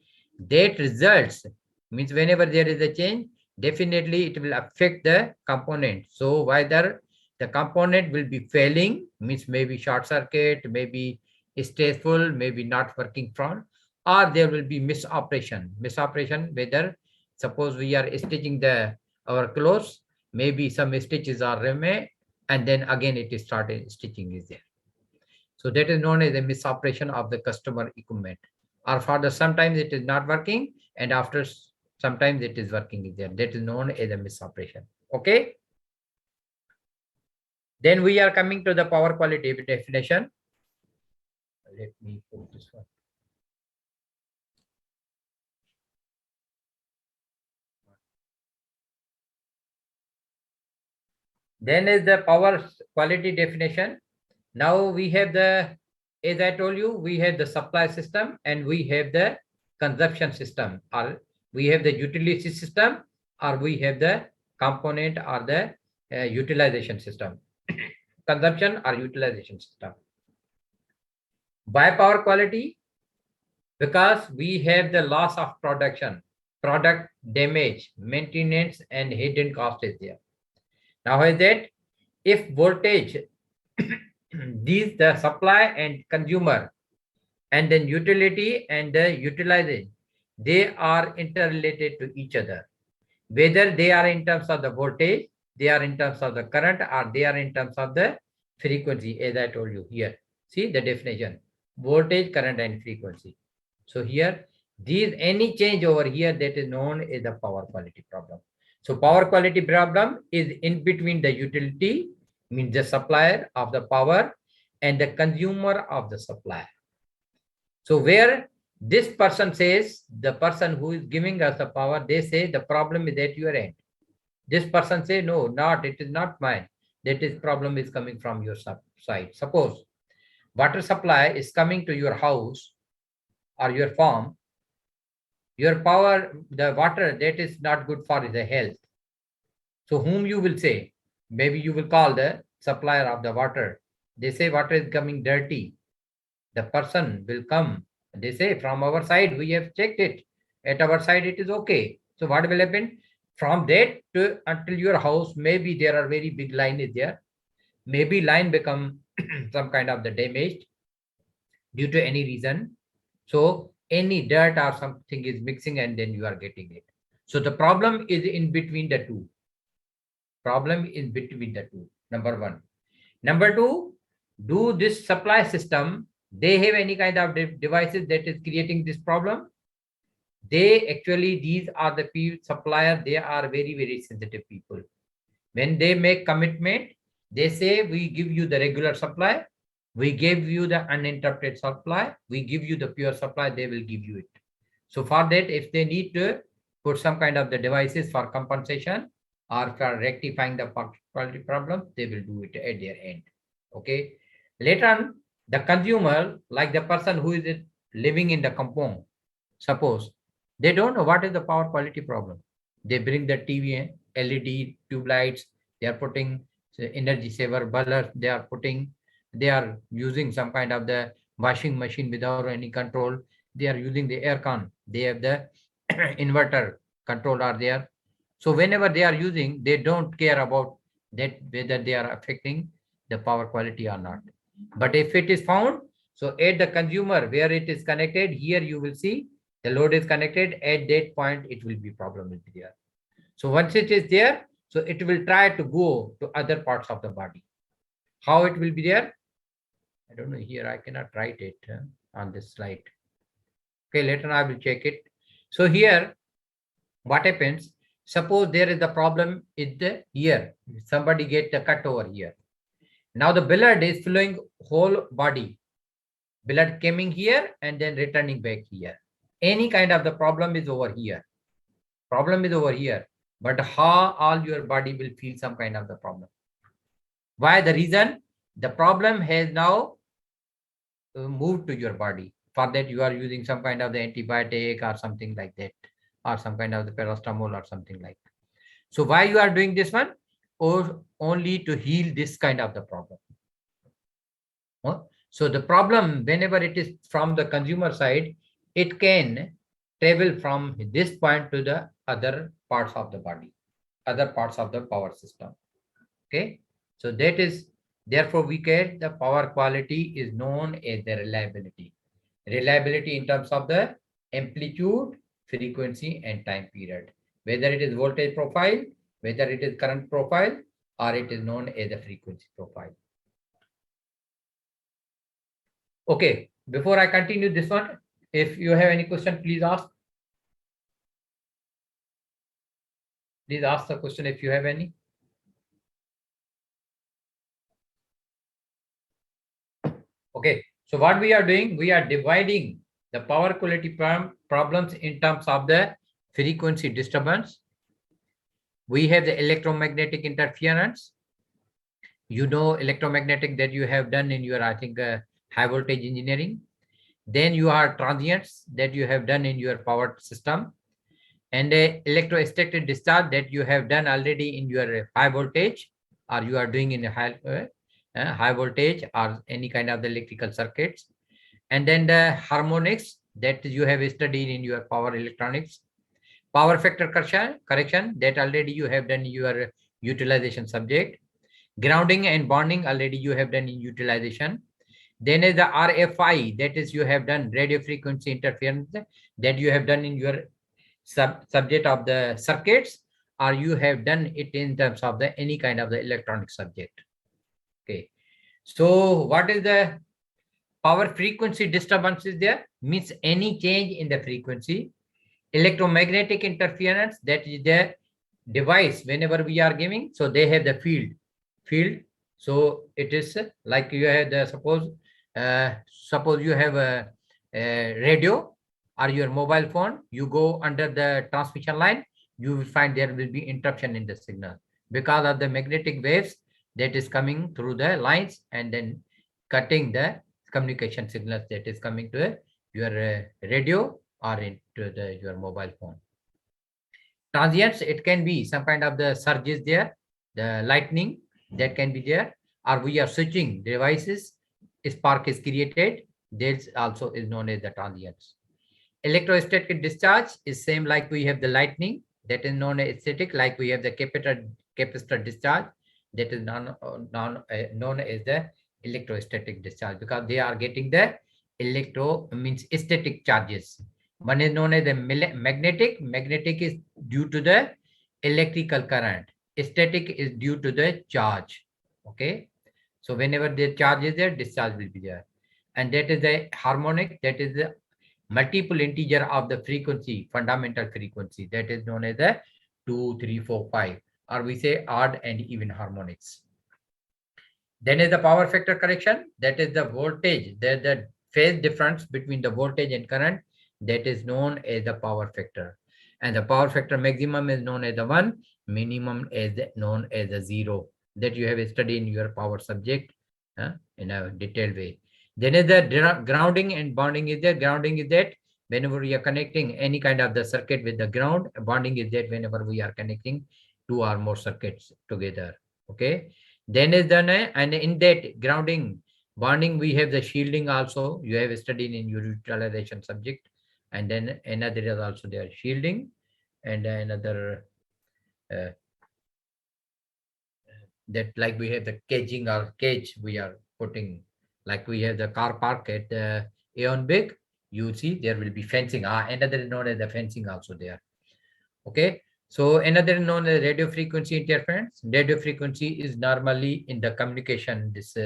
That results means whenever there is a change, definitely it will affect the component. So whether the component will be failing, means maybe short circuit, maybe stressful, maybe not working from, or there will be misoperation. Misoperation, whether suppose we are stitching our clothes, maybe some stitches are remain, and then again it is started stitching is there. So that is known as a misoperation of the customer equipment. Or for the sometimes it is not working, and after sometimes it is working is there. That is known as a misoperation. Okay. Then we are coming to the power quality definition. Let me put this one. Then is the power quality definition. Now we have the, as I told you, we have the supply system and we have the consumption system, or we have the utility system, or we have the component or the utilization system. Consumption or utilization system. Why power quality? Because we have the loss of production, product damage, maintenance, and hidden cost is there. Now is that if voltage, these the supply and consumer, and then utility and the utilization, they are interrelated to each other. Whether they are in terms of the voltage, they are in terms of the current, or they are in terms of the frequency, as I told you here. See the definition, voltage, current, and frequency. So here, these any change over here, that is known as the power quality problem. So power quality problem is in between the utility, means the supplier of the power, and the consumer of the supply. So where this person says, the person who is giving us the power, they say the problem is at your end. This person say, no, not, it is not mine. That is problem is coming from your side. Suppose water supply is coming to your house or your farm, your power, the water, that is not good for the health. So whom you will say? Maybe you will call the supplier of the water. They say water is coming dirty. The person will come. They say from our side, we have checked it. At our side, it is okay. So what will happen? From that to until your house, maybe there are very big line is there. Maybe line become some kind of the damaged due to any reason. So any dirt or something is mixing and then you are getting it. So the problem is in between the two. Problem is between the two. Number one. Number two, do this supply system, they have any kind of devices that is creating this problem? They actually, these are the supplier, they are very, very sensitive people. When they make commitment, they say, we give you the regular supply, we give you the uninterrupted supply, we give you the pure supply, they will give you it. So for that, if they need to put some kind of the devices for compensation or for rectifying the quality problem, they will do it at their end. Okay. Later on, the consumer, like the person who is living in the compound, suppose they don't know what is the power quality problem. They bring the TV, LED tube lights, they are putting energy saver bulbs, they are using some kind of the washing machine without any control. They are using the air con. They have the inverter control are there. So whenever they are using, they don't care about that whether they are affecting the power quality or not. But if it is found, so at the consumer where it is connected, here you will see the load is connected. At that point, it will be problem will be there. So once it is there, so it will try to go to other parts of the body. How it will be there? I don't know. Here I cannot write it on this slide. Okay, later I will check it. So here, what happens? Suppose there is a problem in the ear. Somebody get the cut over here. Now the blood is flowing whole body. Blood coming here and then returning back here. Any kind of the problem is over here. Problem is over here. But how all your body will feel some kind of the problem. Why? The reason the problem has now moved to your body. For that you are using some kind of the antibiotic or something like that, or some kind of the paracetamol or something like that. So why you are doing this one? Or only to heal this kind of the problem. So the problem, whenever it is from the consumer side, it can travel from this point to the other parts of the body, other parts of the power system. Okay. So that is, therefore we get the power quality is known as the reliability. Reliability in terms of the amplitude, frequency, and time period. Whether it is voltage profile, whether it is current profile, or it is known as the frequency profile. Okay, before I continue this one, if you have any question, please ask. Please ask the question if you have any. Okay, so what we are doing, we are dividing the power quality problems in terms of the frequency disturbance. We have the electromagnetic interference. You know electromagnetic that you have done in your, I think, high voltage engineering. Then you are transients that you have done in your power system, and electrostatic discharge that you have done already in your high voltage, or you are doing in a high voltage or any kind of the electrical circuits. And then the harmonics that you have studied in your power electronics. Power factor correction that already you have done in your utilization subject. Grounding and bonding already you have done in utilization. Then is the RFI, that is you have done radio frequency interference, that you have done in your subject of the circuits, or you have done it in terms of the any kind of the electronic subject. Okay, so what is the power frequency disturbances there? Means any change in the frequency. Electromagnetic interference, that is the device whenever we are giving, so they have the field. So it is like you have the suppose you have a radio or your mobile phone, you go under the transmission line, you will find there will be interruption in the signal because of the magnetic waves that is coming through the lines and then cutting the communication signals that is coming to your radio or into your mobile phone. Transients, it can be some kind of the surges there, the lightning that can be there, or we are switching devices, spark is created, this also is known as the transients. Electrostatic discharge is same like we have the lightning, that is known as static, like we have the capacitor discharge, that is known as the electrostatic discharge, because they are getting the means static charges. One is known as the magnetic. Magnetic is due to the electrical current. Static is due to the charge. Okay. So whenever the charge is there, discharge will be there. And that is the harmonic, that is the multiple integer of the frequency, fundamental frequency, that is known as the 2, 3, 4, 5, or we say odd and even harmonics. Then is the power factor correction, that is the voltage, the phase difference between the voltage and current, that is known as the power factor. And the power factor maximum is known as the 1, minimum is known as the 0, that you have studied in your power subject in a detailed way. Then is the grounding and bonding is there. Grounding is that whenever we are connecting any kind of the circuit with the ground. Bonding is that whenever we are connecting two or more circuits together. Okay. Then is done, and in that grounding, bonding, we have the shielding also. You have studied in your utilization subject. And then another is also there, shielding, and another that like we have the caging or cage we are putting, like we have the car park at the Aeon Big, you see there will be fencing. Another is known as the fencing also there. Okay, so another is known as radio frequency interference. Radio frequency is normally in the communication, this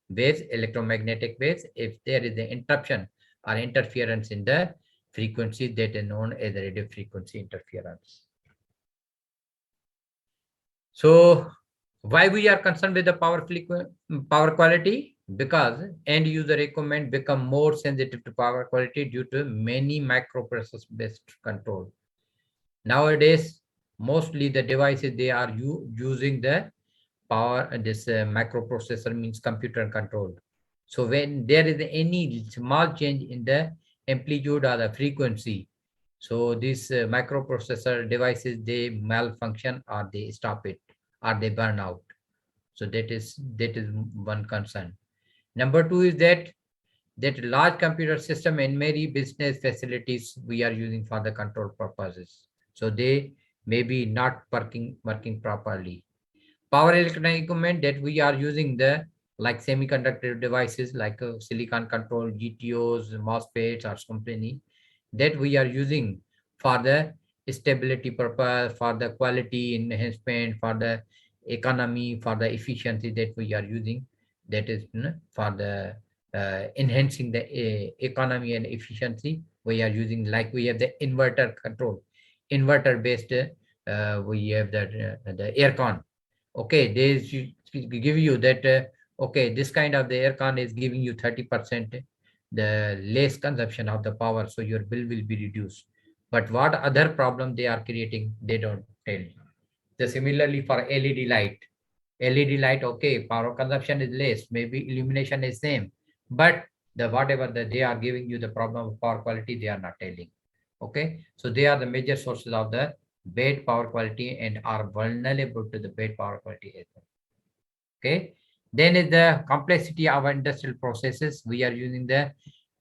waves, electromagnetic waves. If there is an interruption or interference in the frequency, that is known as the radio frequency interference. So why we are concerned with the power quality? Because end user requirement become more sensitive to power quality due to many microprocessor based control. Nowadays, mostly the devices, they are using the power, this microprocessor means computer control. So when there is any small change in the amplitude or the frequency, so these microprocessor devices, they malfunction or they stop it or they burn out. So that is one concern. Number two is that large computer system and many business facilities we are using for the control purposes. So they may be not working properly. Power electronic equipment that we are using, the like semiconductor devices, like silicon control, GTOs, MOSFETs or something that we are using for the stability purpose, for the quality enhancement, for the economy, for the efficiency that we are using. That is for the enhancing the economy and efficiency. We are using, like we have the inverter control, inverter based. We have that the aircon. Okay, they give you that. Okay, this kind of the aircon is giving you 30% the less consumption of the power, so your bill will be reduced. But what other problem they are creating, they don't tell you. The similarly for LED light, okay, power consumption is less, maybe illumination is same, but the whatever that they are giving you the problem of power quality, they are not telling. Okay, so they are the major sources of the bad power quality and are vulnerable to the bad power quality as well. Okay, then is the complexity of our industrial processes. We are using the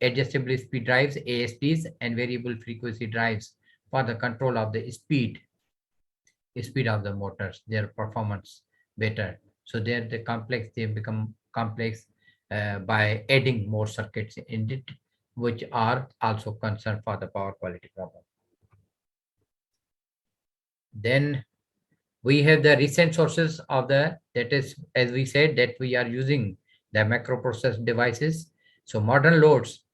adjustable speed drives, ASPs, and variable frequency drives for the control of the speed of the motors, their performance better. So they become complex by adding more circuits in it, which are also concerned for the power quality problem. Then we have the recent sources of the, that is, as we said, that we are using the microprocessor devices. So modern loads,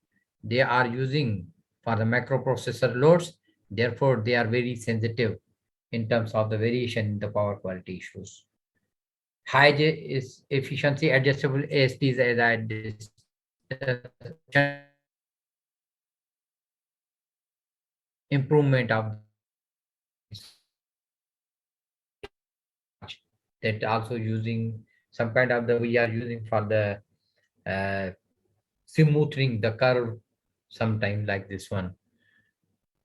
they are using for the microprocessor loads, therefore they are very sensitive in terms of the variation in the power quality issues. High is efficiency adjustable ASPs, as I discussed, improvement of that also using some kind of the, we are using for the smoothing the curve, sometimes like this one.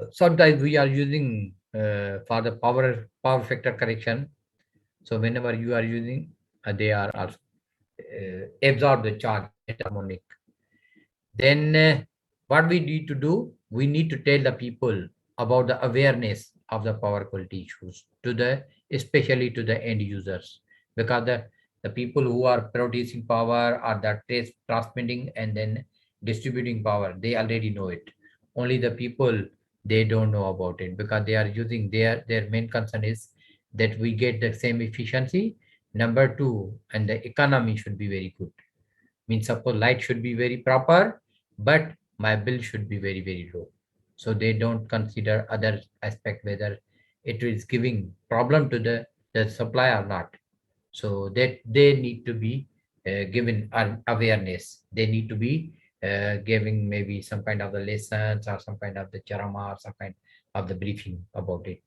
Sometimes we are using for the power factor correction. So whenever you are using, they are also absorb the charge at harmonic. Then what we need to do, we need to tell the people about the awareness of the power quality issues to the, especially to the end users, because the people who are producing power or the transmitting and then distributing power, they already know it. Only the people, they don't know about it, because they are using their main concern is that we get the same efficiency. Number two, and the economy should be very good. Means suppose light should be very proper, but my bill should be very, very low. So they don't consider other aspect, whether it is giving problem to the supply or not. So that they need to be given an awareness. They need to be giving maybe some kind of the lessons or some kind of the charama or some kind of the briefing about it.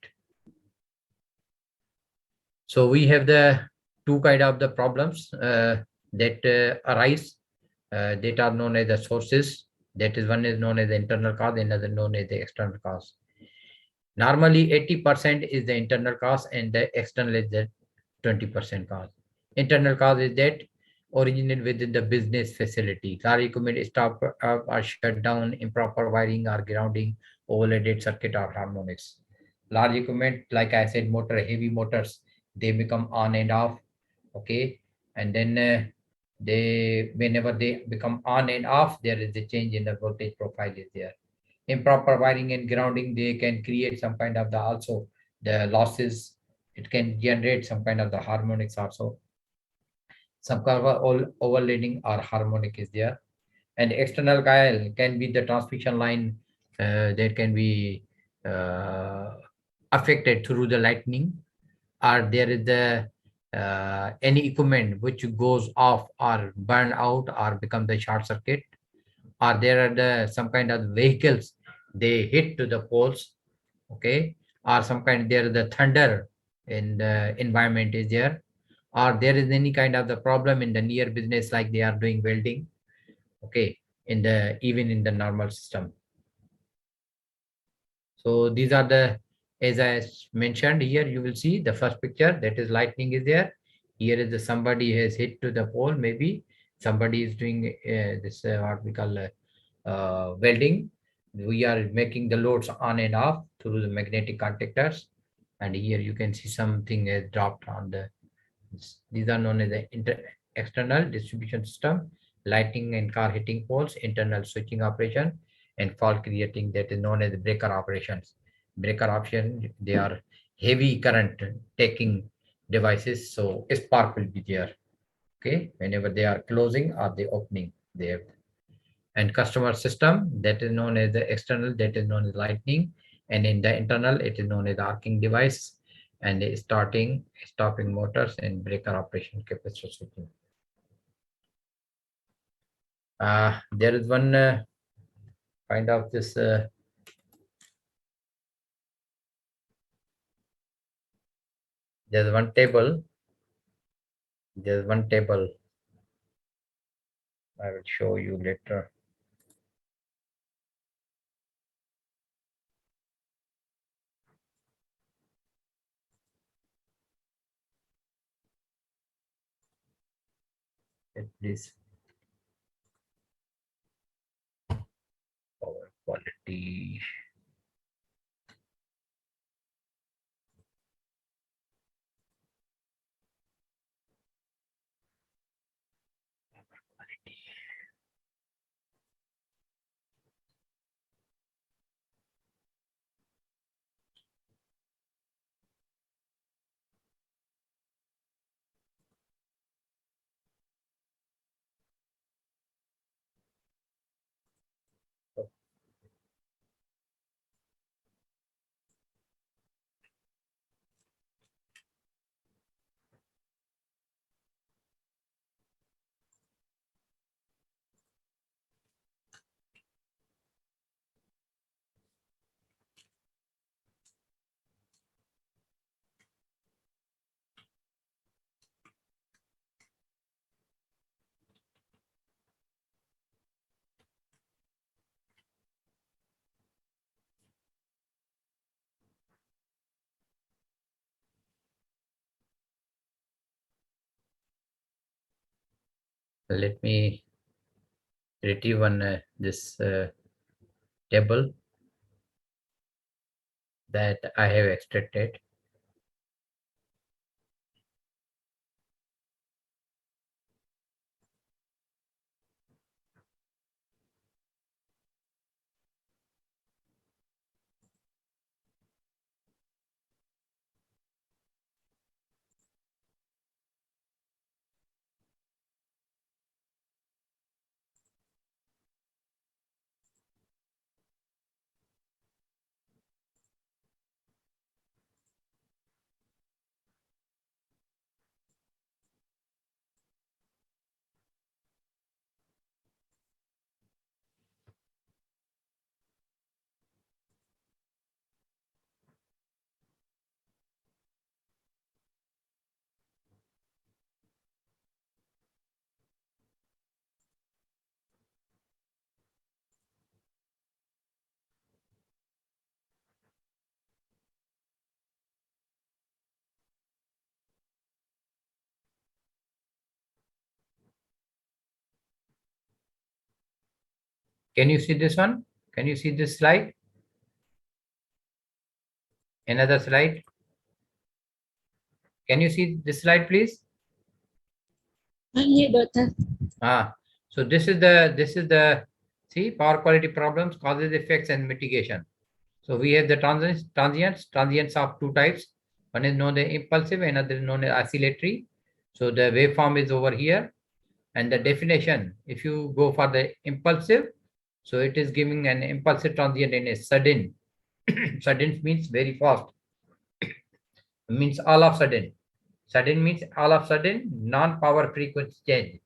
So we have the two kind of the problems that arise that are known as the sources. That is, one is known as the internal cause, another known as the external cause. Normally 80% is the internal cause and the external is the 20% cause. Internal cause is that originate within the business facility. Car equipment stop up or shut down, improper wiring or grounding, overloaded circuit or harmonics. Large equipment, like I said, motor, heavy motors, they become on and off. Okay, and then they, whenever they become on and off, there is a change in the voltage profile is there. Improper wiring and grounding, they can create some kind of the also the losses. It can generate some kind of the harmonics also. Some kind of overloading or harmonic is there. And external coil can be the transmission line that can be affected through the lightning, or there is the any equipment which goes off or burn out or become the short circuit, or there are the some kind of vehicles, they hit to the poles. Okay, or some kind, there is the thunder in the environment is there, or there is any kind of the problem in the near business, like they are doing welding. Okay, in the, even in the normal system. So these are the, as I mentioned here, you will see the first picture, that is lightning is there. Here is the somebody has hit to the pole, maybe somebody is doing this what we call welding. We are making the loads on and off through the magnetic contactors, and here you can see something has dropped on the, these are known as the external distribution system, lighting and car heating poles, internal switching operation, and fault creating, that is known as breaker operations. Breaker option, they are heavy current taking devices, so a spark will be there. Okay, whenever they are closing or they opening, they have. And customer system, that is known as the external, that is known as lightning, and in the internal it is known as the arcing device, and the starting, stopping motors, and breaker operation, capacitor switching. There is one kind of this there's one table I will show you later. Please, power quality. Let me retrieve one this table that I have extracted. Can you see this one? Can you see this slide? Another slide. Can you see this slide, please? Yeah, doctor. So this is the see, power quality problems, causes, effects, and mitigation. So we have the transients of two types. One is known as impulsive, another is known as oscillatory. So the waveform is over here, and the definition, if you go for the impulsive, so it is giving an impulsive transient in a sudden. Sudden means very fast. Means all of sudden. Sudden means all of sudden, non-power frequency change.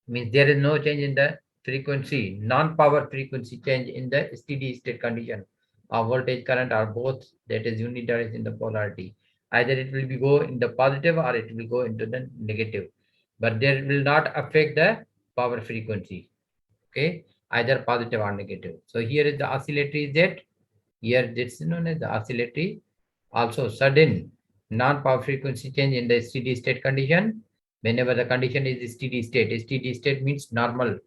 Means there is no change in the frequency, non-power frequency change in the steady state condition of voltage, current, or both, that is unidirectional in the polarity. Either it will be go in the positive or it will go into the negative, but there will not affect the power frequency. Okay, either positive or negative. So here is the oscillatory Z. Here this is known as the oscillatory. Also sudden non-power frequency change in the steady state condition. Whenever the condition is steady state means normal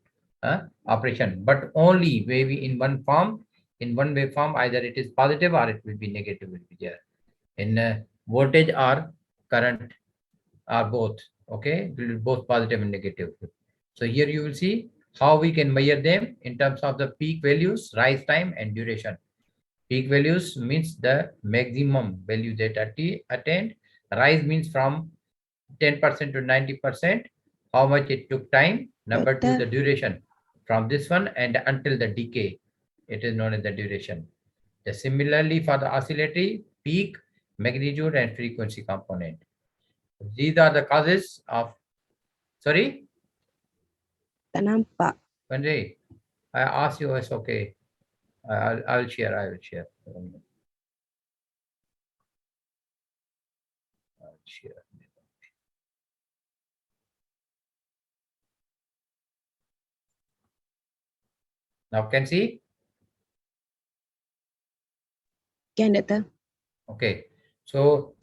operation, but only maybe in one form, in one waveform, either it is positive or it will be negative will be there. In voltage or current or both. Okay, both positive and negative. So here you will see how we can measure them in terms of the peak values, rise time, and duration. Peak values means the maximum value that attained. Rise means from 10% to 90%, how much it took time. Number two, the duration from this one and until the decay. It is known as the duration. Similarly, for the oscillatory, peak, magnitude, and frequency component. These are the causes of, sorry? Tak nampak. Sanjay, I asked you, it's okay. I will share. I'll share. Now can see? Can, Doctor? Okay. So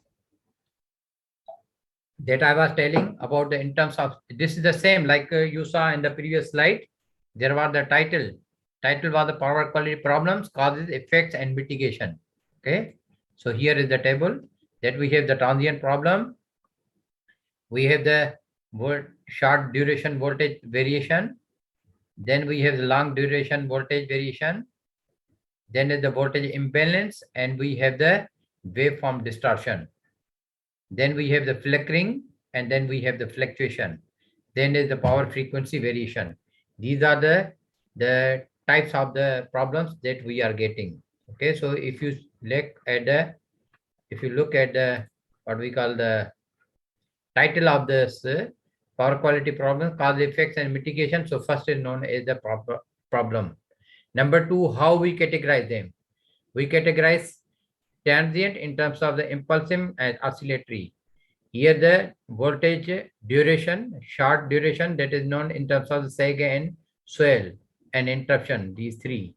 that I was telling about the in terms of, this is the same like you saw in the previous slide. There was the title. Title was the power quality problems, causes, effects, and mitigation. Okay. So here is the table that we have the transient problem. We have the short duration voltage variation. Then we have the long duration voltage variation. Then is the voltage imbalance, and we have the waveform distortion. Then we have the flickering, and then we have the fluctuation. Then is the power frequency variation. These are the types of the problems that we are getting. Okay, so if you look at the what we call the title of this power quality problem, cause, effects, and mitigation. So first is known as the problem. Number two, how we categorize them. We categorize transient in terms of the impulsive and oscillatory. Here the voltage duration, short duration, that is known in terms of the sag and swell and interruption, these three.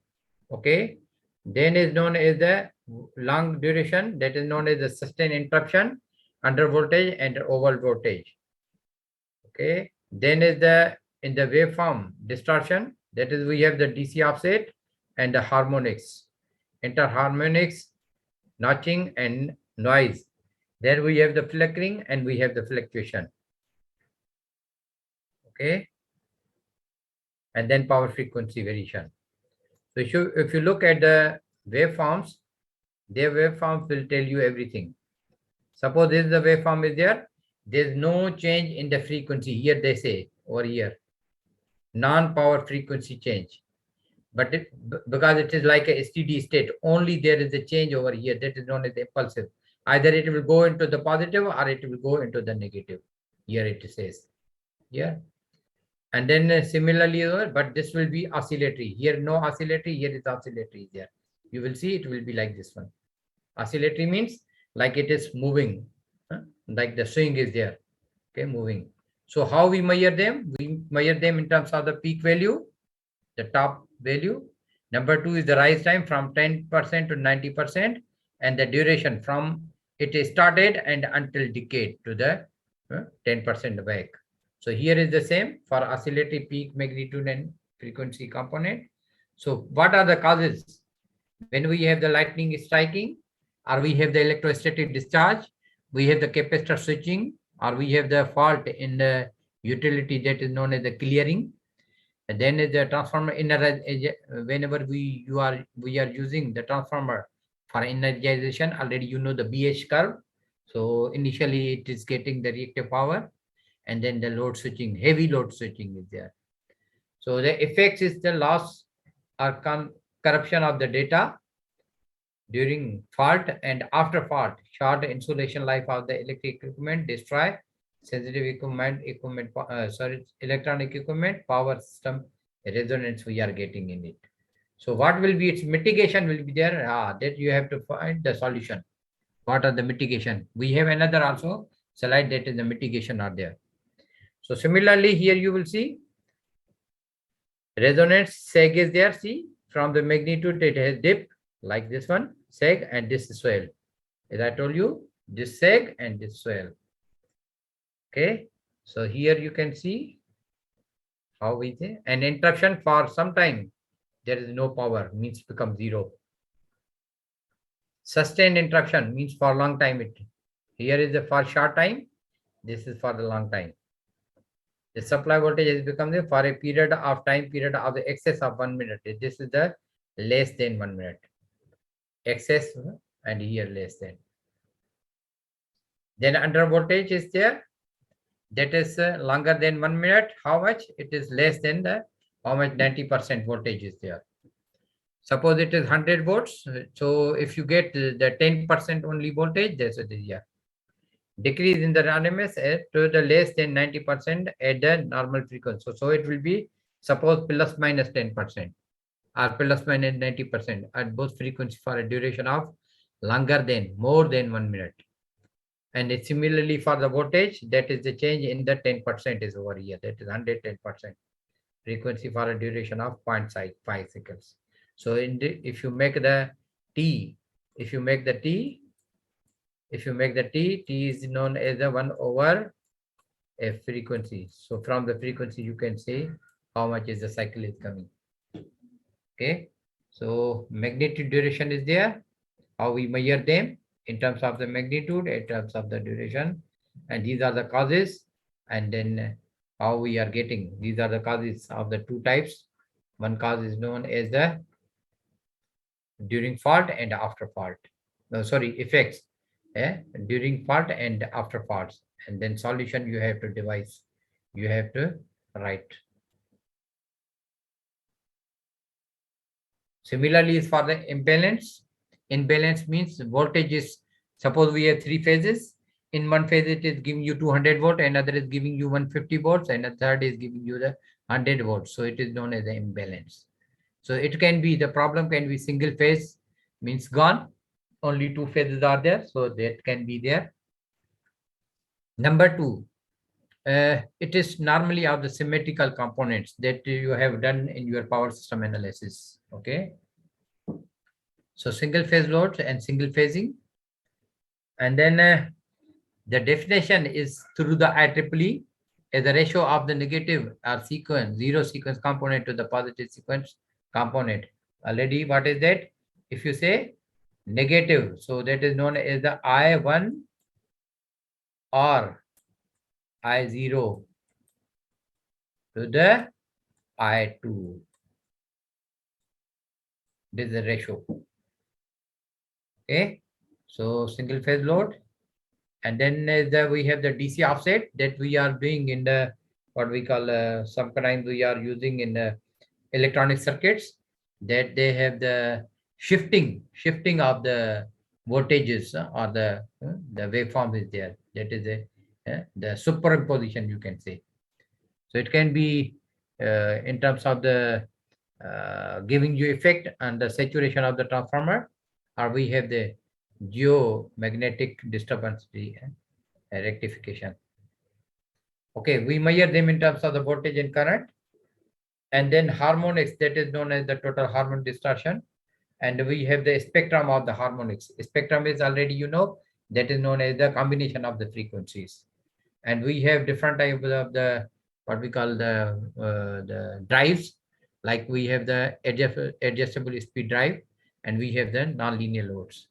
Okay. Then is known as the long duration, that is known as the sustained interruption, under voltage and over voltage. Okay. Then is the in the waveform distortion, that is we have the DC offset and the harmonics, interharmonics, notching, and noise. Then we have the flickering and we have the fluctuation. Okay. And then power frequency variation. So if you look at the waveforms, their waveforms will tell you everything. Suppose this is the waveform is there. There's no change in the frequency. Here they say over here, non-power frequency change. But because it is like a steady state, only there is a change over here that is known as impulsive. Either it will go into the positive or it will go into the negative. Here it says. Yeah. And then similarly, but this will be oscillatory. Here no oscillatory, here is oscillatory there. You will see it will be like this one. Oscillatory means like it is moving, like the swing is there. Okay, moving. So how we measure them? We measure them in terms of the peak value, the top value. Number two is the rise time from 10% to 90%, and the duration from it is started and until decade to the 10% back. So here is the same for oscillatory, peak, magnitude, and frequency component. So what are the causes? When we have the lightning striking, or we have the electrostatic discharge, we have the capacitor switching, or we have the fault in the utility that is known as the clearing. And then is the transformer whenever we are using the transformer for energization, already you know the BH curve. So initially it is getting the reactive power, and then the load switching, heavy load switching is there. So the effects is the loss or corruption of the data during fault and after fault, short insulation life of the electric equipment, destroy sensitive equipment, electronic equipment, power system resonance we are getting in it. So what will be its mitigation will be there, that you have to find the solution. What are the mitigation? We have another also slide that is the mitigation are there. So similarly here you will see resonance sag is there. See, from the magnitude it has dip like this one sag, and this swell. As I told you, this sag and this swell. Okay, so here you can see how we say an interruption for some time. There is no power, means become zero. Sustained interruption means for long time. Here is the for short time. This is for the long time. The supply voltage has become the for a period of time period of the excess of 1 minute. This is the less than 1 minute. Excess and here less than. Then under voltage is there. That is longer than 1 minute. How much? It is less than the how much 90% voltage is there. Suppose it is 100 volts. So if you get the 10% only voltage, that's what is here. Decrease in the RMS to the less than 90% at the normal frequency. So it will be suppose plus minus 10% or plus minus 90% at both frequency for a duration of longer than more than 1 minute. And similarly for the voltage, that is the change in the 10% is over here. That is 110% frequency for a duration of 0.5 seconds. So if you make the T, if you make the T is known as the 1 over a frequency. So from the frequency, you can say how much is the cycle is coming. Okay. So magnitude duration is there. How we measure them in terms of the magnitude, in terms of the duration. And these are the causes. And then how we are getting, these are the causes of the two types. One cause is known as the during fault and after fault. No, sorry, effects. During fault and after faults. And then solution you have to devise. You have to write. Similarly, is for the imbalance. Imbalance means voltage is, suppose we have 3 phases. In one phase, it is giving you 200 volt, another is giving you 150 volts, and the third is giving you the 100 volts. So it is known as the imbalance. So it can be, the problem can be single phase, means gone. Only 2 phases are there, so that can be there. Number 2, it is normally of the symmetrical components that you have done in your power system analysis. Okay. So single phase loads and single phasing. And then the definition is through the IEEE as the ratio of the negative or sequence, zero sequence component to the positive sequence component. Already, what is that? If you say negative, so that is known as the I1 or I0 to the I2. This is the ratio. Okay, so single phase load, and then we have the DC offset that we are doing in the what we call sometimes we are using in the electronic circuits, that they have the shifting of the voltages or the waveform is there. That is the superimposition, you can say. So it can be in terms of the giving you effect on the saturation of the transformer, or we have the geomagnetic disturbance rectification. Okay, we measure them in terms of the voltage and current. And then harmonics, that is known as the total harmonic distortion. And we have the spectrum of the harmonics. Spectrum is already, you know, that is known as the combination of the frequencies. And we have different types of the what we call the drives. Like we have the adjustable speed drive, and we have the nonlinear loads.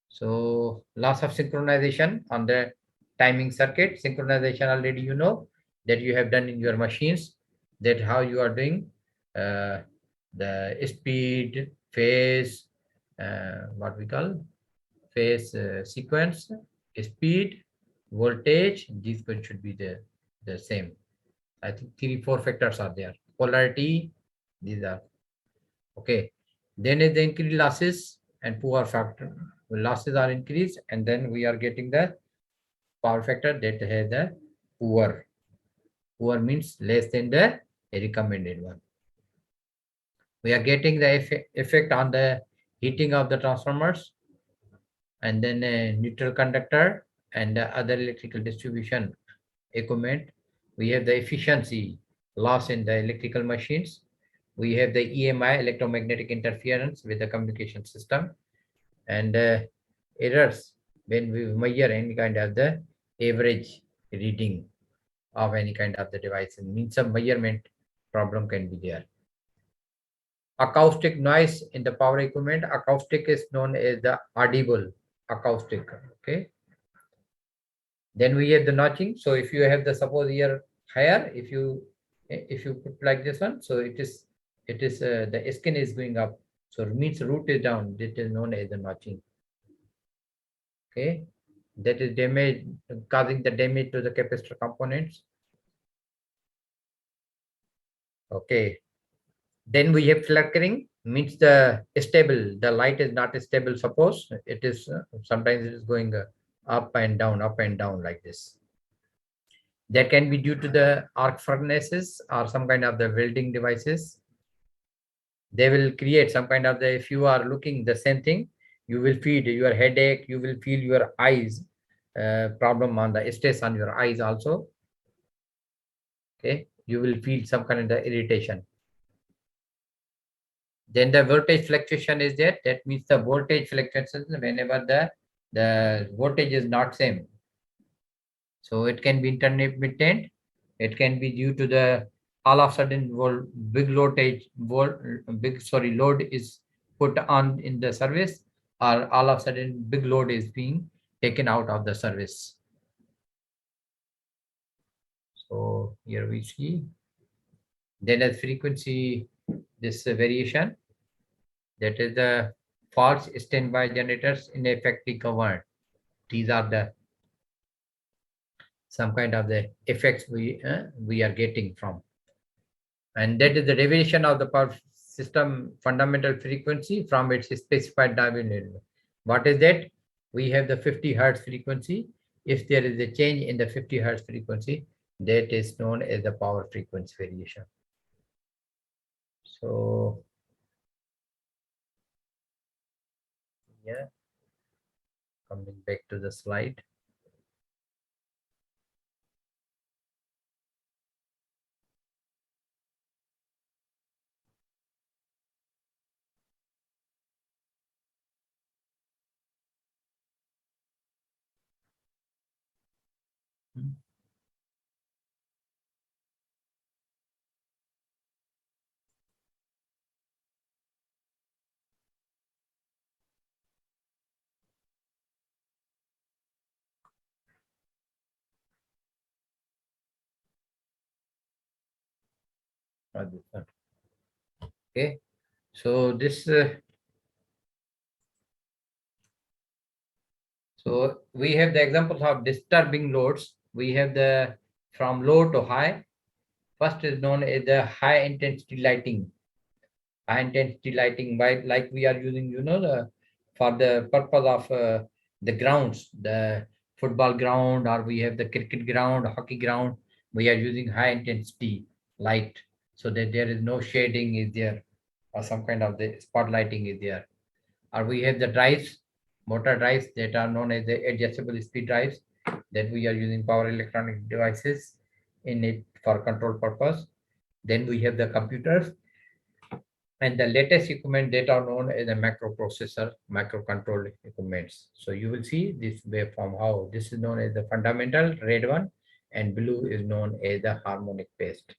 So loss of synchronization on the timing circuit. Synchronization already you know that you have done in your machines, that how you are doing the speed, phase, what we call phase sequence, speed, voltage. These should be the same. I think 3-4 factors are there. Polarity, these are okay. Then is the increased losses and power factor. Losses are increased, and then we are getting the power factor that has the poor. Poor means less than the recommended one. We are getting the effect on the heating of the transformers, and then a neutral conductor and the other electrical distribution equipment. We have the efficiency loss in the electrical machines. We have the EMI, electromagnetic interference with the communication system, and errors when we measure any kind of the average reading of any kind of the device. It means some measurement problem can be there. Acoustic noise in the power equipment. Acoustic is known as the audible acoustic. Okay. Then we have the notching. So if you have the suppose here higher. If you put like this one, so it is the skin is going up. So it means root is down. That is known as the notching. Okay, that is damage, causing the damage to the capacitor components. Okay, then we have flickering, means the stable, the light is not stable. Suppose it is sometimes it is going up and down like this. That can be due to the arc furnaces or some kind of the welding devices. They will create some kind of the, if you are looking the same thing, you will feel your headache, you will feel your eyes problem on the stress on your eyes also. Okay, you will feel some kind of the irritation. Then the voltage fluctuation is there. That means the voltage fluctuations whenever the voltage is not same. So it can be intermittent. It can be due to the all of a sudden load is put on in the service, or all of a sudden big load is being taken out of the service. So here we see. Then as frequency, this variation, that is the false standby generators ineffectively governed. These are the some kind of the effects we are getting from, and that is the deviation of the power system fundamental frequency from its specified dimension. What is that? We have the 50 hertz frequency. If there is a change in the 50 hertz frequency, that is known as the power frequency variation. So yeah, coming back to the slide. Okay, so this so we have the examples of disturbing loads. We have the from low to high. First is known as the high intensity lighting. High intensity lighting, by like we are using, for the purpose of the grounds, the football ground, or we have the cricket ground, hockey ground. We are using high intensity light so that there is no shading is there, or some kind of the spotlighting is there. Or we have the drives, motor drives, that are known as the adjustable speed drives, that we are using power electronic devices in it for control purpose. Then we have the computers and the latest equipment that are known as a microprocessor, microcontrolled equipments. So you will see this waveform, how this is known as the fundamental red one, and blue is known as the harmonic paste.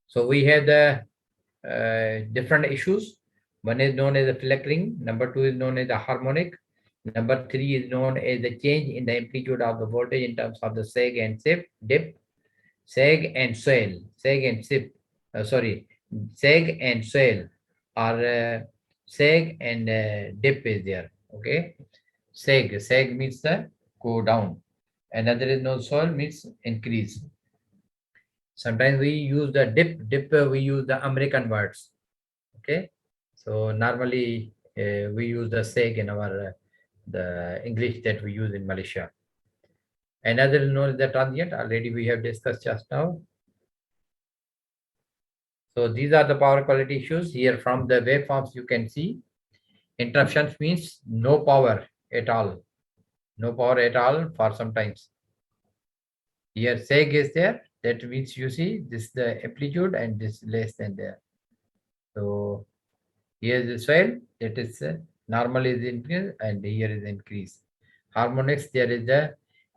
So we have the different issues. One is known as the flickering. Number two is known as the harmonic. Number three is known as the change in the amplitude of the voltage in terms of the sag and dip, sag and swell, sag and sip. Sag and swell, or sag and dip is there. Okay, sag means the go down. Another is no swell means increase. Sometimes we use the dip. We use the American words. Okay, so normally we use the sag in our the English that we use in Malaysia. Another is known as the transient. Already we have discussed just now. So these are the power quality issues. Here from the waveforms you can see interruptions means no power at all. No power at all for sometimes. Here sag is there. That means you see this the amplitude and this less than there. So here is the swell, that is normal is increase and here is increase. Harmonics, there is the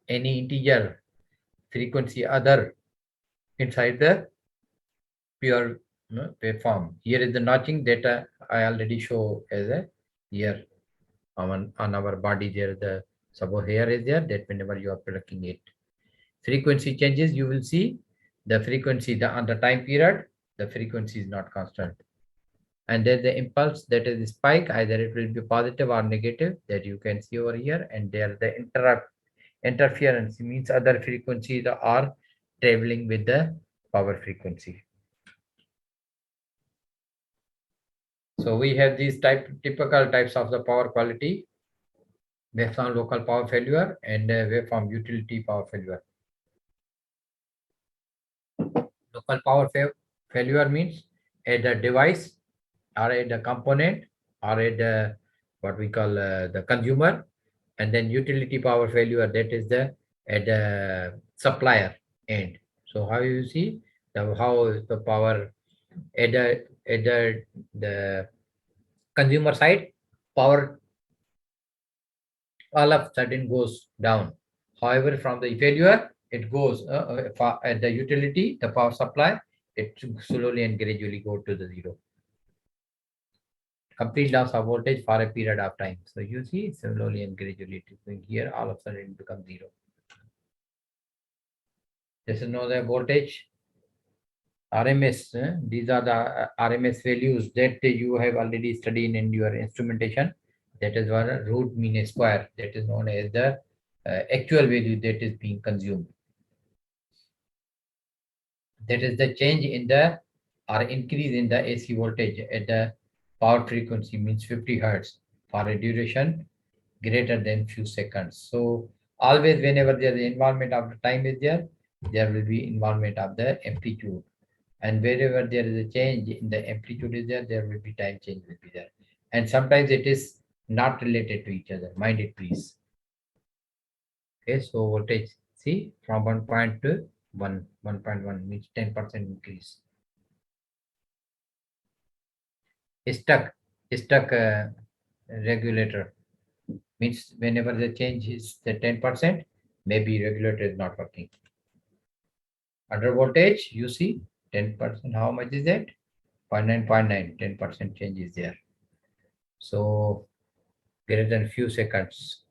any integer frequency other inside the pure waveform. Here is the notching that I already show as a here on our body. There the suppose here is there, that whenever you are plucking it. frequency changes, you will see the frequency on the time period, the frequency is not constant. And then the impulse, that is the spike, either it will be positive or negative, that you can see over here. And there the interference means other frequencies are traveling with the power frequency. So we have these typical types of the power quality: waveform local power failure and waveform utility power failure. Local power failure means at the device or at the component or at the what we call the consumer, and then utility power failure, that is the at the supplier end. So how you see how the power at the consumer side, power all of a sudden goes down. However, from the failure, it goes at the utility, the power supply, it slowly and gradually go to the zero. Complete loss of voltage for a period of time. So you see, slowly and gradually it is going here, all of a sudden it becomes zero. This is now the voltage RMS. These are the RMS values that you have already studied in your instrumentation. That is one root mean square. That is known as the actual value that is being consumed. That is the change in the or increase in the AC voltage at the power frequency means 50 hertz for a duration greater than few seconds. So always whenever there is involvement of the time is there will be involvement of the amplitude. And wherever there is a change in the amplitude is there will be time change will be there. And sometimes it is not related to each other. Mind it, please. Okay, so voltage, see, from 1 to 1.1 means 10% increase. Stuck regulator means whenever the change is the 10%, maybe regulator is not working. Under voltage, you see 10%, how much is that? 0.9, 10% change is there. So greater than few seconds.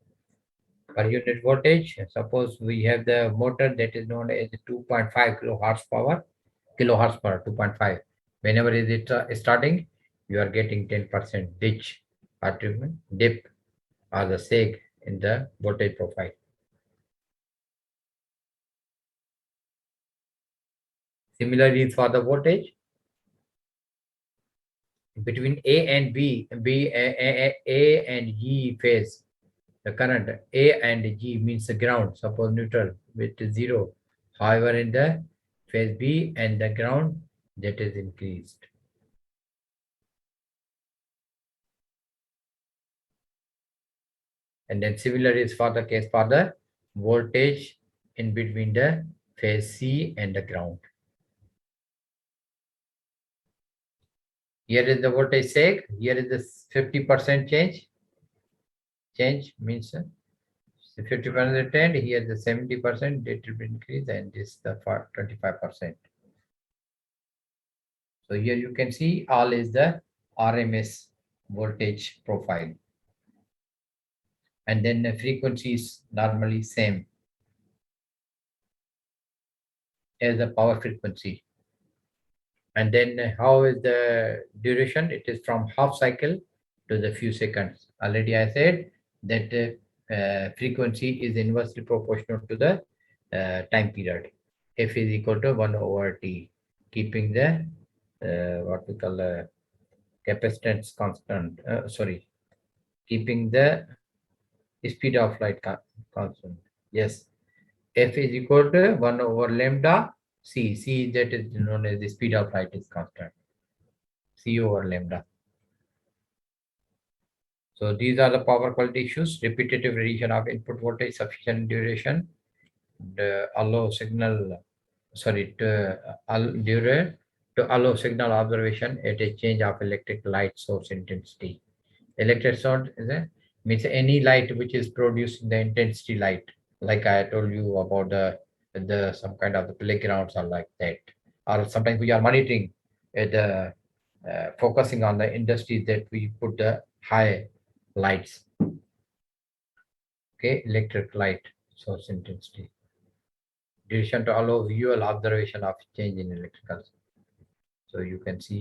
Per unit voltage, suppose we have the motor that is known as 2.5 kilohertz power, 2.5. Whenever is it starting, you are getting 10% ditch or dip or the sag in the voltage profile. Similarly, for the voltage between A and B, A and G phase, the current A and G means the ground, suppose neutral with 0. However, in the phase B and the ground, that is increased. And then similar is for the case for the voltage in between the phase C and the ground. Here is the voltage sag. Here is the 50% change. Change means 50% trend. Here the 70%, it will be increased, and this the 25%. So here you can see all is the RMS voltage profile. And then the frequency is normally same as the power frequency. And then how is the duration? It is from half cycle to the few seconds. Already I said that frequency is inversely proportional to the time period. F is equal to 1 over T, keeping the what we call capacitance constant. Keeping the speed of light constant. Yes, F is equal to 1 over lambda C. C that is known as the speed of light is constant. C over lambda. So these are the power quality issues: repetitive radiation of input voltage, sufficient duration, the allow signal, to allow signal observation at a change of electric light source intensity. Electric source means any light which is producing the intensity light, like I told you about the some kind of the playgrounds or like that, or sometimes we are monitoring the focusing on the industries that we put the high lights. Okay, electric light source intensity duration to allow visual observation of change in electrical. So you can see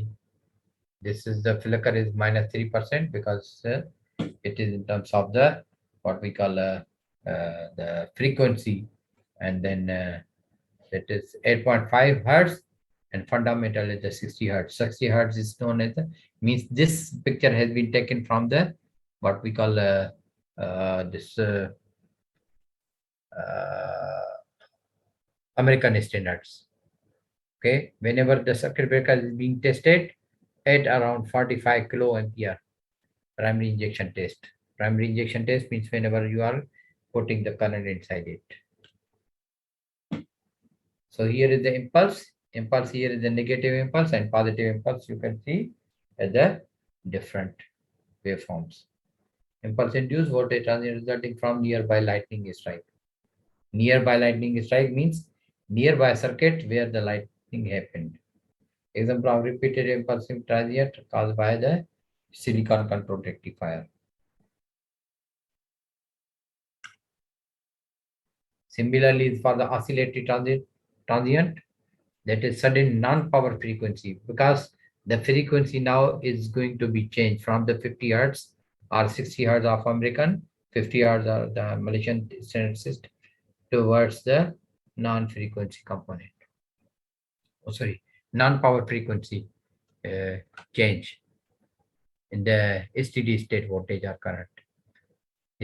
this is the flicker is -3% because it is in terms of the what we call the frequency, and then that is 8.5 hertz, and fundamental is the 60 hertz. 60 hertz is known as means this picture has been taken from the what we call this American standards. Okay, whenever the circuit breaker is being tested at around 45 kilo ampere primary injection test. Primary injection test means whenever you are putting the current inside it. So here is the impulse. Impulse here is the negative impulse and positive impulse. You can see as the different waveforms. Impulse induced voltage transient resulting from nearby lightning strike. Nearby lightning strike means nearby circuit where the lightning happened. Example of repeated impulsive transient caused by the silicon controlled rectifier. Similarly, for the oscillatory transient, that is sudden non-power frequency, because the frequency now is going to be changed from the 50 hertz or 60 hertz of American, 50 hertz of the Malaysian standard system towards the non-frequency component. Oh, sorry, non-power frequency change in the steady state voltage or current.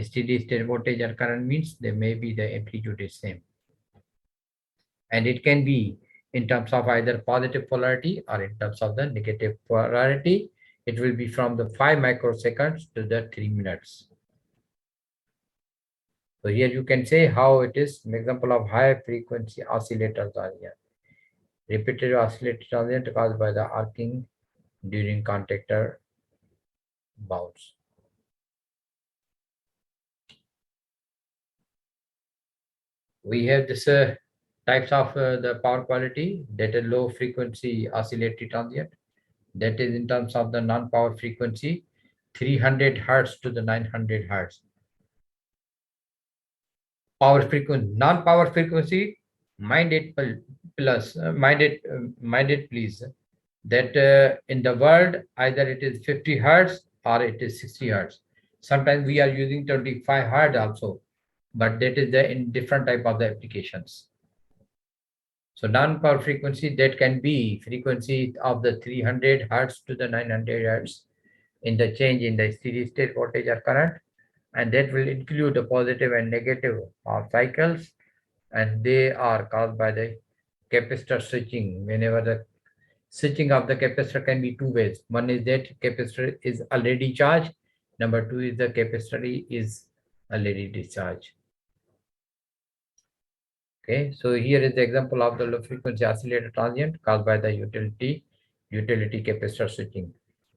Steady state voltage or current means there may be the amplitude is same. And it can be in terms of either positive polarity or in terms of the negative polarity. It will be from the 5 microseconds to the 3 minutes. So here you can say how it is. An example of high frequency oscillators are here. Repeated oscillator transient caused by the arcing during contactor bounce. We have this types of the power quality, that is low frequency oscillatory transient. That is in terms of the non-power frequency, 300 hertz to the 900 hertz. Power frequency, non-power frequency, mind it please, that in the world, either it is 50 hertz or it is 60 hertz. Sometimes we are using 25 hertz also, but that is the in different type of the applications. So non-power frequency, that can be frequency of the 300 hertz to the 900 hertz in the change in the steady state voltage or current, and that will include the positive and negative half cycles, and they are caused by the capacitor switching. Whenever the switching of the capacitor can be two ways. One is that capacitor is already charged. Number two is the capacitor is already discharged. Okay, so here is the example of the low frequency oscillator transient caused by the utility capacitor switching.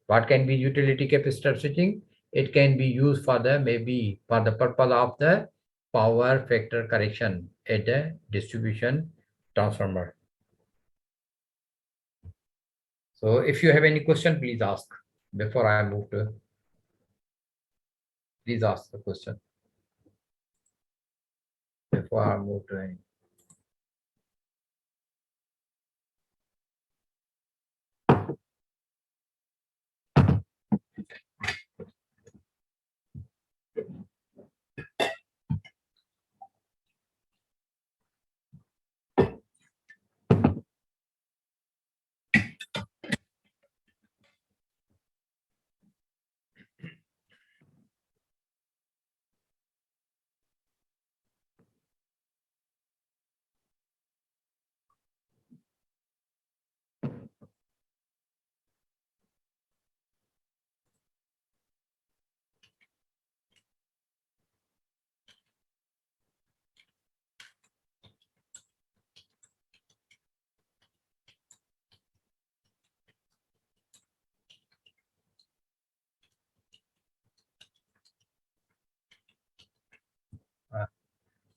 What can be utility capacitor switching? It can be used for the maybe for the purpose of the power factor correction at the distribution transformer. So if you have any question, please ask before I move to. Please ask the question before I move to any.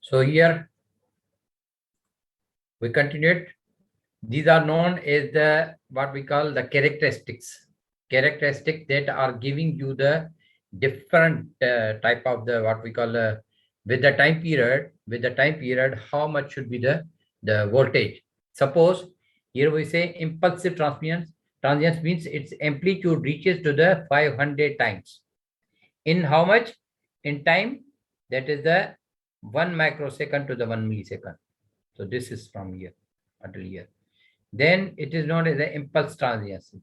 So here we continued. These are known as the what we call the characteristics that are giving you the different type of the what we call with the time period how much should be the the voltage. Suppose here we say impulsive transience. Transience means its amplitude reaches to the 500 times. In how much? In time, that is the 1 microsecond to the 1 millisecond. So this is from here until here. Then it is known as the impulse transience.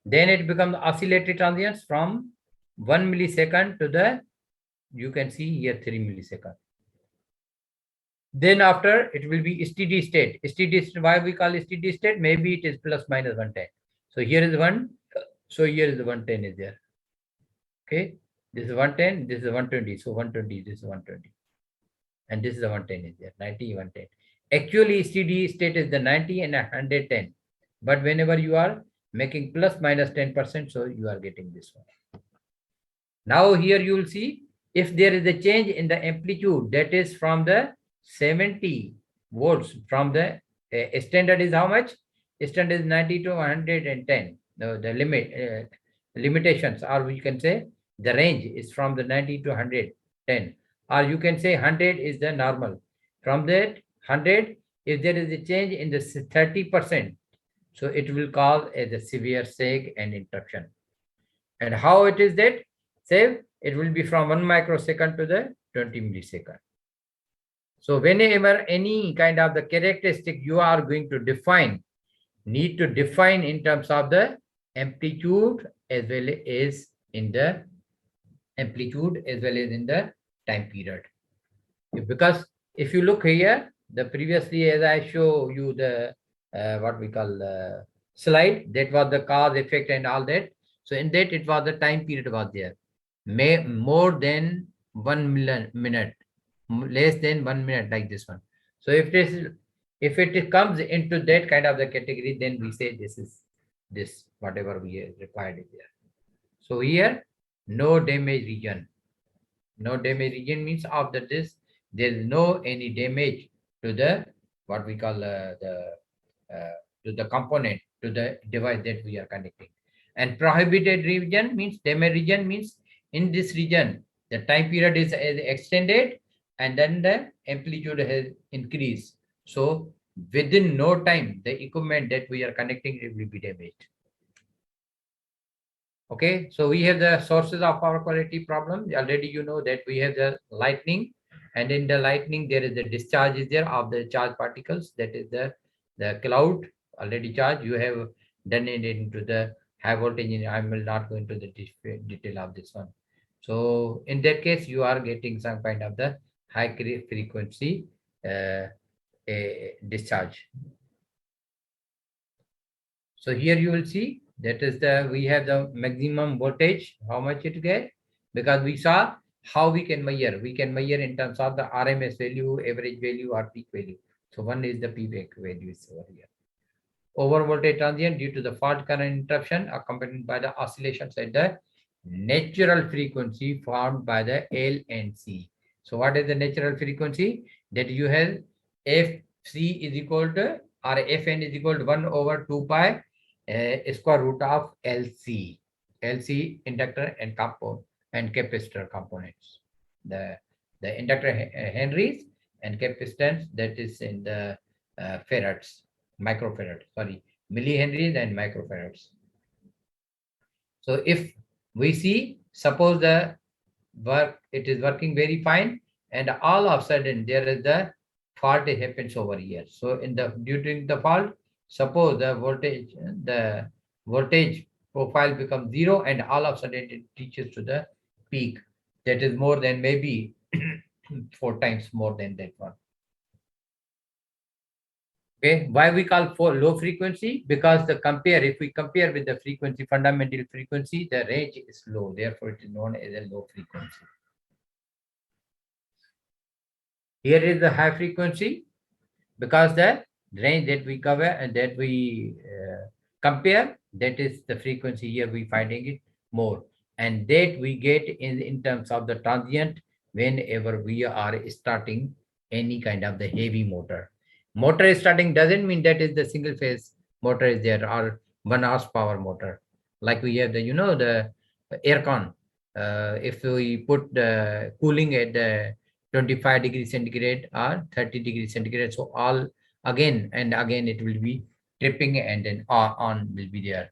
Then it becomes oscillatory transience from 1 millisecond to the, you can see here 3 millisecond. Then after it will be steady state. Steady state, why we call it steady state? Maybe it is plus minus 110. So here is 1. So here is the 110 is there. Okay. This is 110. This is 120. So 120. This is 120. And this is the 110 is there. 90, 110. Actually, steady state is the 90 and 110. But whenever you are making plus minus 10%, so you are getting this one. Now here you will see if there is a change in the amplitude, that is from the 70 volts from the standard is how much? Standard is 90 to 110. No, the limitations, or we can say the range is from the 90 to 110, or you can say 100 is the normal. From that 100, if there is a change in the 30%, so it will cause as a severe sag and interruption. And how it is that? Say it will be from 1 microsecond to the 20 millisecond. So whenever any kind of the characteristic you are going to define, need to define in terms of the amplitude as well as in the amplitude as well as in the time period. Because if you look here, the previously as I show you the what we call slide, that was the cause, effect and all that. So in that it was the time period was there. More than 1 minute, less than 1 minute, like this one. So if it comes into that kind of the category, then we say this is this, whatever we required is there. So here, no damage region. No damage region means after this, there is no any damage to the what we call to the component, to the device that we are connecting. And prohibited region means, damage region means in this region the time period is extended and then the amplitude has increased. So within no time the equipment that we are connecting, it will be damaged. Okay, so we have the sources of power quality problem. Already you know that we have the lightning, and in the lightning there is the discharge is there of the charged particles, that is the cloud already charged. You have done it into the high voltage. I will not go into the detail of this one. So in that case you are getting some kind of the high frequency discharge. So here you will see that is we have the maximum voltage, how much it get, because we saw how we can measure. We can measure in terms of the RMS value, average value, or peak value. So one is the peak value is over here. Over voltage transient due to the fault current interruption accompanied by the oscillations at the natural frequency formed by the L and C. So what is the natural frequency? That you have Fc is equal to, or Fn is equal to 1 over 2 pi square root of LC. LC inductor and capacitor components. The inductor henries and capacitance, that is in the farads, microfarad, sorry, millihenries and microfarads. So if we see, suppose the work, it is working very fine, and all of a sudden there is the fault happens over here. So in the during the fault, suppose the voltage profile becomes 0, and all of a sudden it reaches to the peak that is more than maybe 4 times more than that one. Okay, why we call for low frequency? Because if we compare with the frequency, fundamental frequency, the range is low, therefore it is known as a low frequency. Here is the high frequency, because the range that we cover and that we compare, that is the frequency. Here we finding it more, and that we get in terms of the transient whenever we are starting any kind of the heavy motor. Motor starting doesn't mean that is the single phase motor is there, or 1 horsepower motor, like we have the the aircon. If we put the cooling at the 25 degrees centigrade or 30 degrees centigrade, so all again and again it will be tripping, and then on will be there.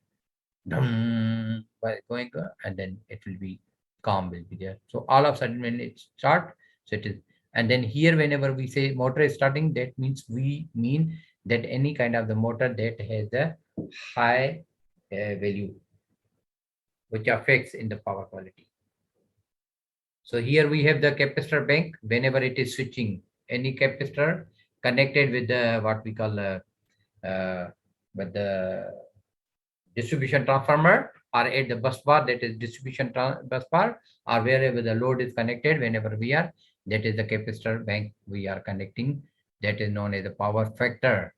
By going and then it will be calm will be there. So all of a sudden when it start, so it is, and then here whenever we say motor is starting, that means we mean that any kind of the motor that has a high value which affects in the power quality. So here we have the capacitor bank. Whenever it is switching, any capacitor connected with the what we call with the distribution transformer or at the bus bar, that is distribution bus bar, or wherever the load is connected, whenever we are, that is the capacitor bank we are connecting, that is known as the power factor,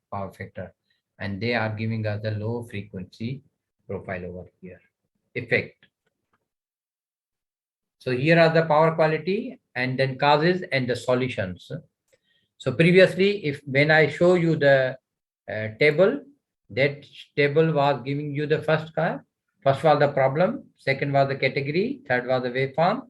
and they are giving us the low frequency profile over here effect. So here are the power quality and then causes and the solutions. So previously, if when I show you the table, that table was giving you the first was the problem, second was the category, third was the waveform,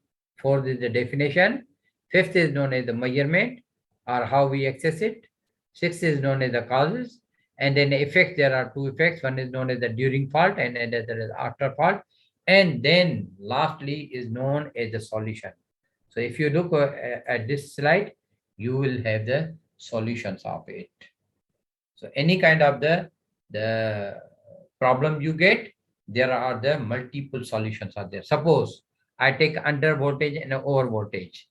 fourth is the definition, fifth is known as the measurement or how we access it, sixth is known as the causes, and then effects. There are two effects. One is known as the during fault and another is after fault, and then lastly is known as the solution. So if you look at this slide, you will have the solutions of it. So any kind of the problem you get, there are the multiple solutions are there. Suppose I take under voltage and over voltage.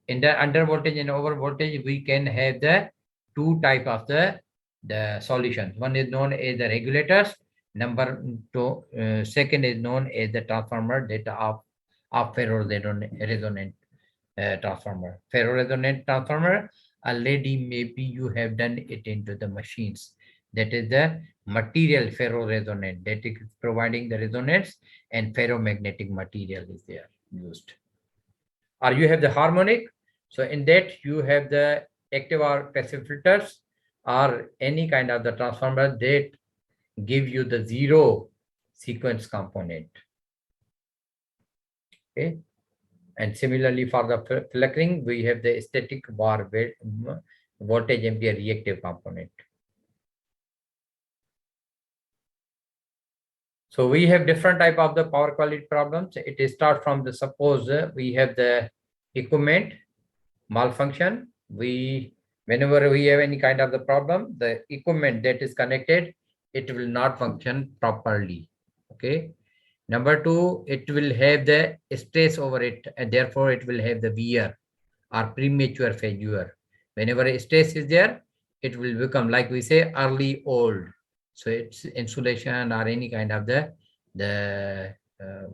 In the under voltage and over voltage, we can have the two type of the solutions. One is known as the regulators. Number two, second is known as the transformer data of ferroresonant transformer. Ferroresonant transformer, already maybe you have done it into the machines. That is the material ferroresonant that is providing the resonance, and ferromagnetic material is there used. Or you have the harmonic. So in that you have the active or passive filters or any kind of the transformer that give you the zero sequence component. Okay. And similarly for the flickering, we have the static bar voltage ampere reactive component. So we have different type of the power quality problems. It starts from the suppose we have the equipment malfunction. Whenever we have any kind of the problem, the equipment that is connected, it will not function properly. Okay. Number two, it will have the stress over it, and therefore it will have the wear or premature failure. Whenever stress is there, it will become, like we say, early old. So it's insulation or any kind of the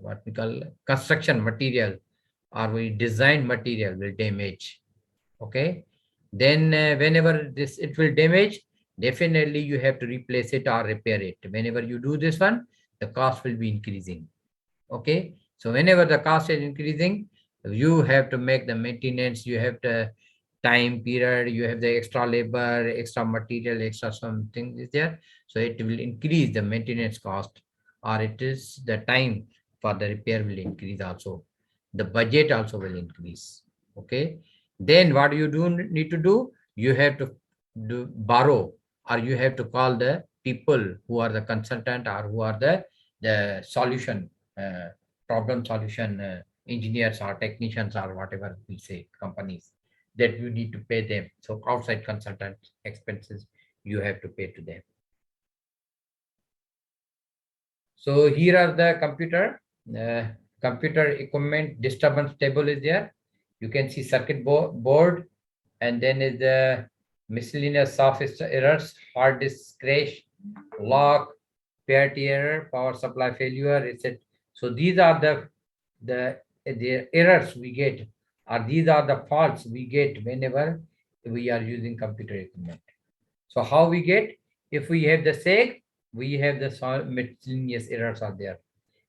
what we call construction material or we design material will damage. Okay. Then whenever it will damage, definitely you have to replace it or repair it. Whenever you do this one, the cost will be increasing. Okay. So whenever the cost is increasing, you have to make the maintenance, you have the time period, you have the extra labor, extra material, extra something is there. So it will increase the maintenance cost, or it is the time for the repair will increase also. The budget also will increase. Okay. Then what you need to do, you have to borrow, or you have to call the people who are the consultant or who are the solution, problem solution engineers or technicians or whatever we say, companies, that you need to pay them. So outside consultant expenses you have to pay to them. So here are the computer equipment disturbance table is there. You can see circuit board, and then is the miscellaneous software errors, hard disk crash, lock, parity error, power supply failure, etc. So these are the errors we get, or these are the faults we get whenever we are using computer equipment. So how we get? If we have the SAG, we have the miscellaneous errors are there.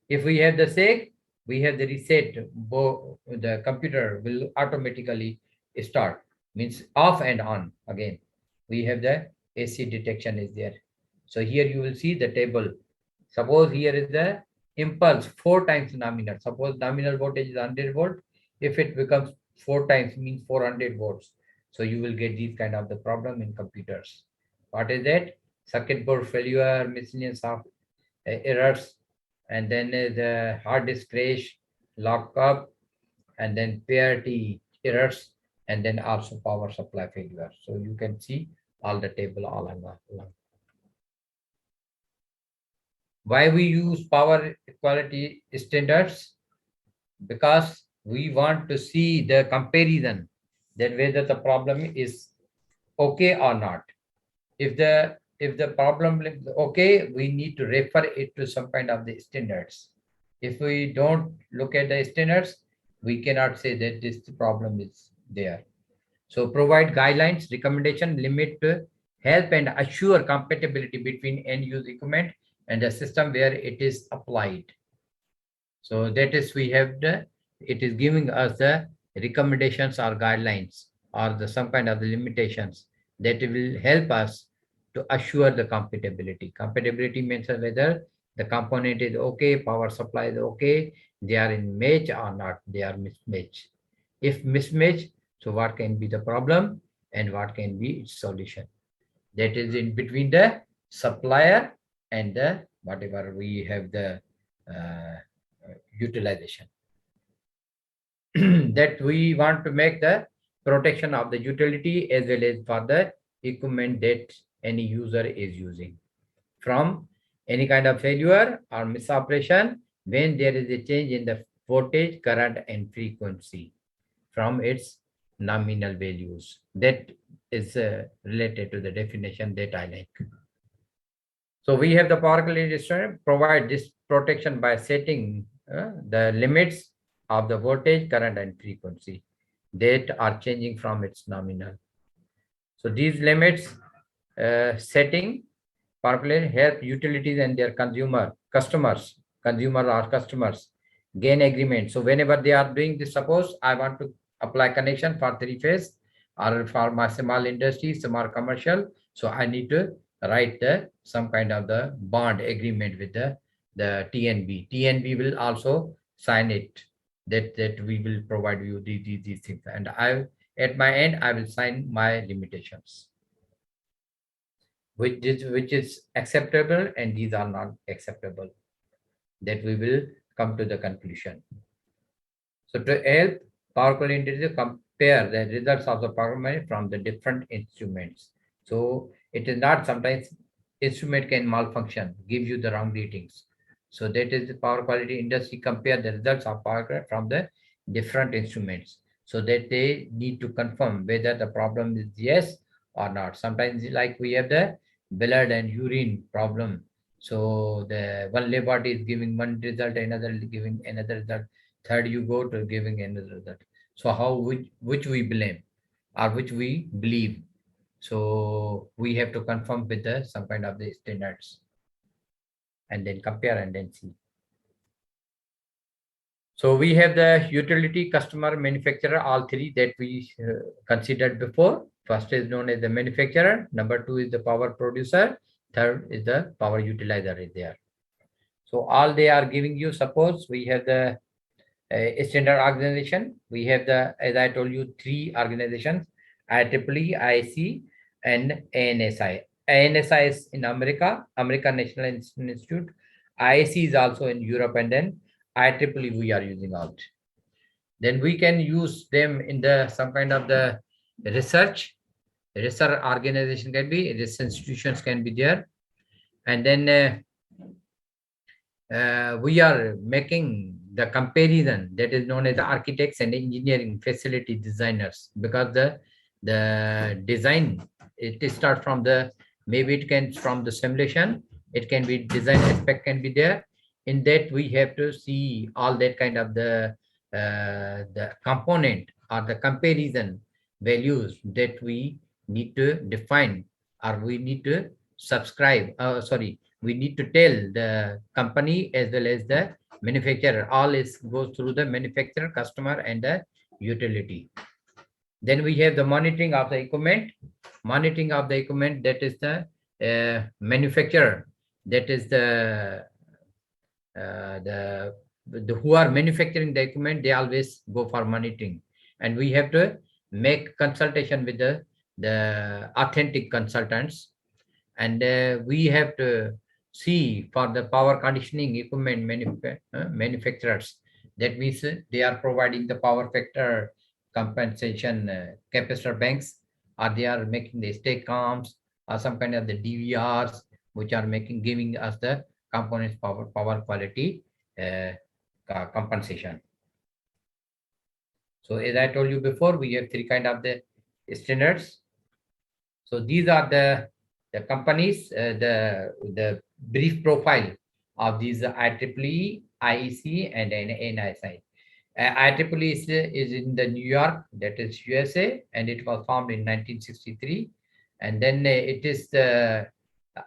If we have the SAG, we have the reset. The computer will automatically start, means off and on again. We have the AC detection is there. So here you will see the table. Suppose here is the impulse 4 times nominal. Suppose nominal voltage is 100 volt. If it becomes 4 times, means 400 volts. So you will get these kind of the problem in computers. What is that? Circuit board failure, miscellaneous of errors, and then the hard disk crash, lockup, and then PRT errors, and then also power supply failure. So you can see all the table all along. Why we use power quality standards? Because we want to see the comparison that whether the problem is okay or not. If the problem is okay, we need to refer it to some kind of the standards. If we don't look at the standards, we cannot say that this problem is there. So provide guidelines, recommendation, limit to help and assure compatibility between end use equipment and the system where it is applied. So that is we have it is giving us the recommendations or guidelines or some kind of the limitations that will help us to assure the compatibility. Compatibility means whether the component is okay, power supply is okay, they are in match or not, they are mismatch. If mismatch, so what can be the problem and what can be its solution? That is in between the supplier and the whatever we have the utilization. That we want to make the protection of the utility as well as for the equipment that any user is using from any kind of failure or misoperation when there is a change in the voltage, current, and frequency from its nominal values. That is related to the definition that I like. So we have the power quality standard provide this protection by setting the limits of the voltage, current, and frequency that are changing from its nominal. So these limits setting power quality help utilities and their customers gain agreement. So whenever they are doing this, suppose I want to apply connection for 3-phase or for my small industry, small commercial. So I need to write some kind of the bond agreement with the TNB. TNB will also sign it that we will provide you these things. And at my end, I will sign my limitations, which is acceptable and these are not acceptable. That we will come to the conclusion. So to help power quality engineers compare the results of the power quality from the different instruments. So it is not sometimes instrument can malfunction, give you the wrong readings. So that is the power quality industry compare the results of power quality from the different instruments so that they need to confirm whether the problem is yes or not. Sometimes like we have the blood and urine problem. So the one laboratory is giving one result, another giving another result, third you go to giving another result. So how which we blame or which we believe? So we have to confirm with some kind of the standards and then compare and then see. So we have the utility, customer, manufacturer, all three that we considered before. First is known as the manufacturer. Number 2 is the power producer. Third is the power utilizer is there. So all they are giving you, suppose we have the standard organization. We have the, as I told you, 3 organizations, IEEE, IC, and ANSI. ANSI is in America, American National Institute. IC is also in Europe, and then IEEE we are using out. Then we can use them in the some kind of the research organization can be, research institutions can be there. And then we are making the comparison that is known as the architects and engineering facility designers, because the design, it starts from the, maybe it can from the simulation, it can be design aspect can be there. In that we have to see all that kind of the component or the comparison values that we need to define, or we need to subscribe, we need to tell the company as well as the manufacturer. All is goes through the manufacturer, customer, and the utility. Then we have the monitoring of the equipment. Monitoring of the equipment, that is the manufacturer, that is the who are manufacturing the equipment, they always go for monitoring. And we have to make consultation with the authentic consultants And we have to see for the power conditioning equipment manufacturers. That means they are providing the power factor compensation capacitor banks, or they are making the stake comps, or some kind of the DVRs, which are giving us the components power quality compensation. So as I told you before, we have three kind of the standards. So these are the companies, the brief profile of these IEEE, IEC, and NISI. IEEE is in the New York, that is USA, and it was formed in 1963. And then it is the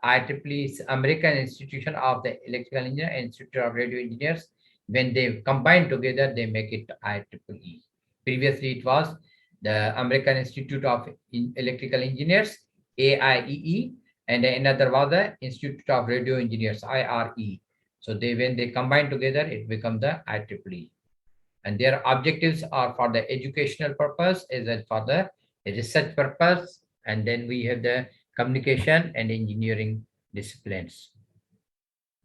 IEEE is American Institution of the Electrical Engineer and Institute of Radio Engineers. When they combine together, they make it IEEE. Previously, it was the American Institute of Electrical Engineers, AIEE, and another was the Institute of Radio Engineers, IRE. So when they combine together, it becomes the IEEE. And their objectives are for the educational purpose as well for the research purpose. And then we have the communication and engineering disciplines.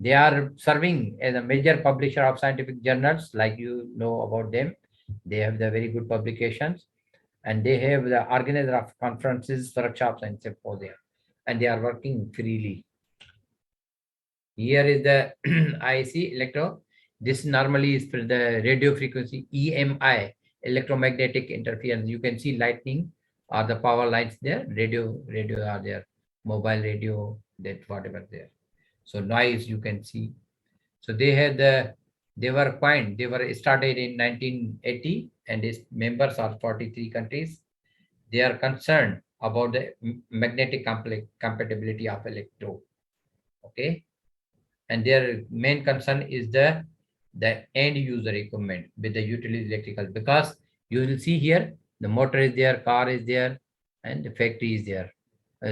They are serving as a major publisher of scientific journals, like you know about them. They have the very good publications, and they have the organizer of conferences, workshops, and symposia, and they are working freely. Here is the IC electro. This normally is for the radio frequency, EMI, electromagnetic interference. You can see lightning or the power lines there, radio are there, mobile radio, that whatever there. So noise you can see. So they were started in 1980, and its members are 43 countries. They are concerned about the magnetic compatibility of electro. Okay. And their main concern is the end user equipment with the utility electrical, because you will see here the motor is there, car is there, and the factory is there.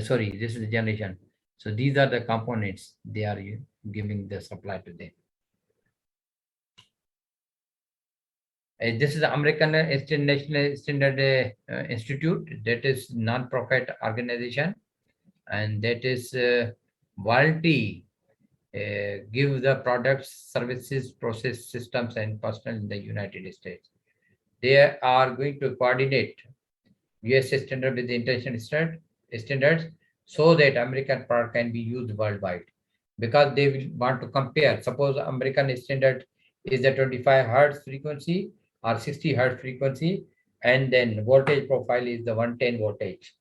Sorry, this is the generation. So these are the components they are giving the supply to them. This is the American National Standard Institute, that is non-profit organization, and that is volunteer. Give the products, services, process systems, and personnel in the United States. They are going to coordinate US standard with the international standards, so that American product can be used worldwide, because they will want to compare. Suppose American standard is the 25 hertz frequency or 60 hertz frequency, and then voltage profile is the 110 voltage,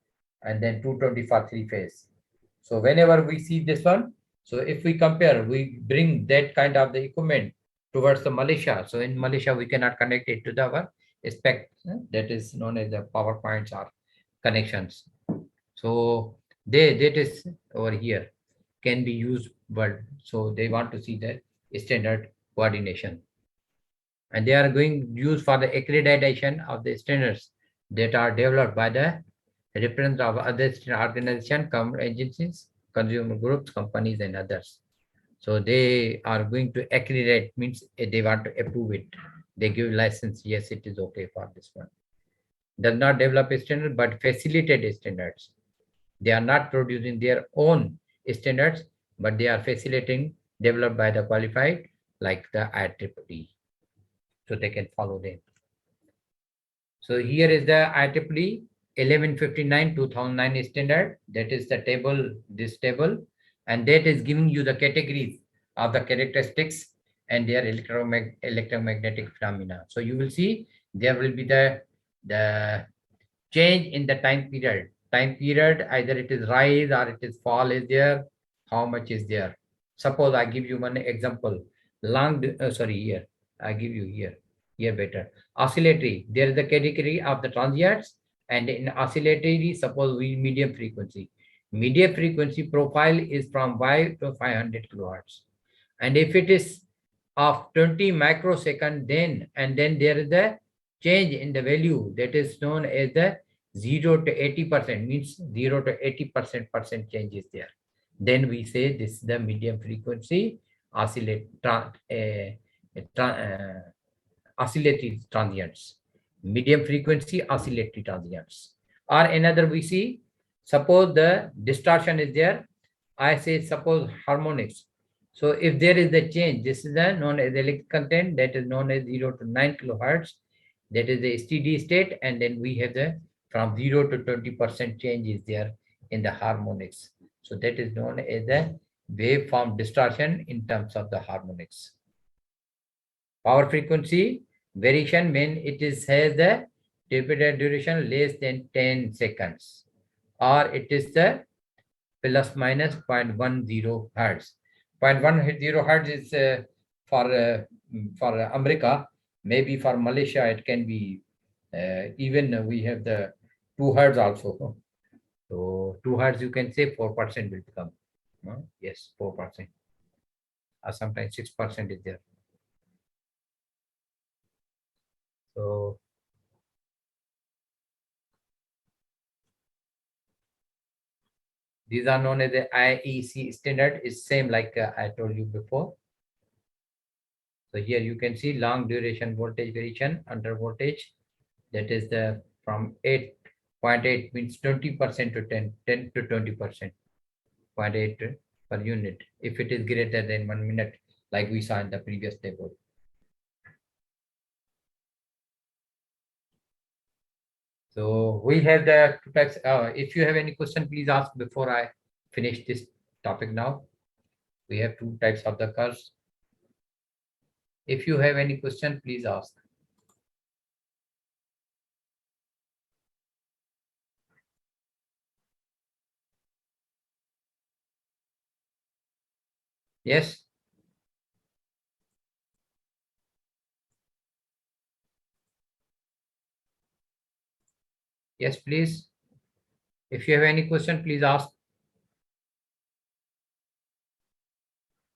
and then 220 for three phase. So whenever we see this one, so if we compare, we bring that kind of the equipment towards the Malaysia. So in Malaysia, we cannot connect it to the our spec, that is known as the power points or connections. So that is over here can be used, but so they want to see the standard coordination. And they are going to use for the accreditation of the standards that are developed by the representatives of other organizations, agencies, consumer groups, companies, and others. So they are going to accredit, means they want to approve it. They give license, yes, it is okay for this one. Does not develop a standard, but facilitate standards. They are not producing their own standards, but they are facilitating developed by the qualified, like the IEEE. So they can follow them. So here is the IEEE 1159/2009 standard. That is the table, this table, and that is giving you the categories of the characteristics and their electromagnetic phenomena. So you will see there will be the change in the time period. Either it is rise or it is fall is there. How much is there? Suppose I give you one example. Here I give you here better. Oscillatory, there is the category of the transients, and in oscillatory, suppose we medium frequency. Medium frequency profile is from 5 to 500 kilohertz. And if it is of 20 microsecond, then there is the change in the value that is known as the 0 to 80%, means 0 to 80% change is there. Then we say this is the medium frequency oscillatory transients. Medium frequency oscillatory transients. Or another we see, suppose the distortion is there, I say suppose harmonics. So if there is a change, this is the known as electric content, that is known as 0 to 9 kilohertz. That is the steady state, and then we have the from 0 to 20% change is there in the harmonics. So that is known as the waveform distortion in terms of the harmonics. Power frequency variation when it is has the tapered duration less than 10 seconds, or it is the plus minus 0.10 hertz. 0.10 hertz is for America. Maybe for Malaysia it can be even we have the 2 hertz also. So 2 hertz you can say 4% will become. Yes, 4%. Or sometimes 6% is there. So these are known as the IEC standard. Is same like I told you before. So here you can see long duration voltage variation under voltage. That is the from 8.8 means 20% to 10 to 20%. 0.8 per unit. If it is greater than 1 minute, like we saw in the previous table. So we have the two types. If you have any question, please ask before I finish this topic now. We have two types of the curves. If you have any question, please ask. Yes. Yes, please. If you have any question, please ask.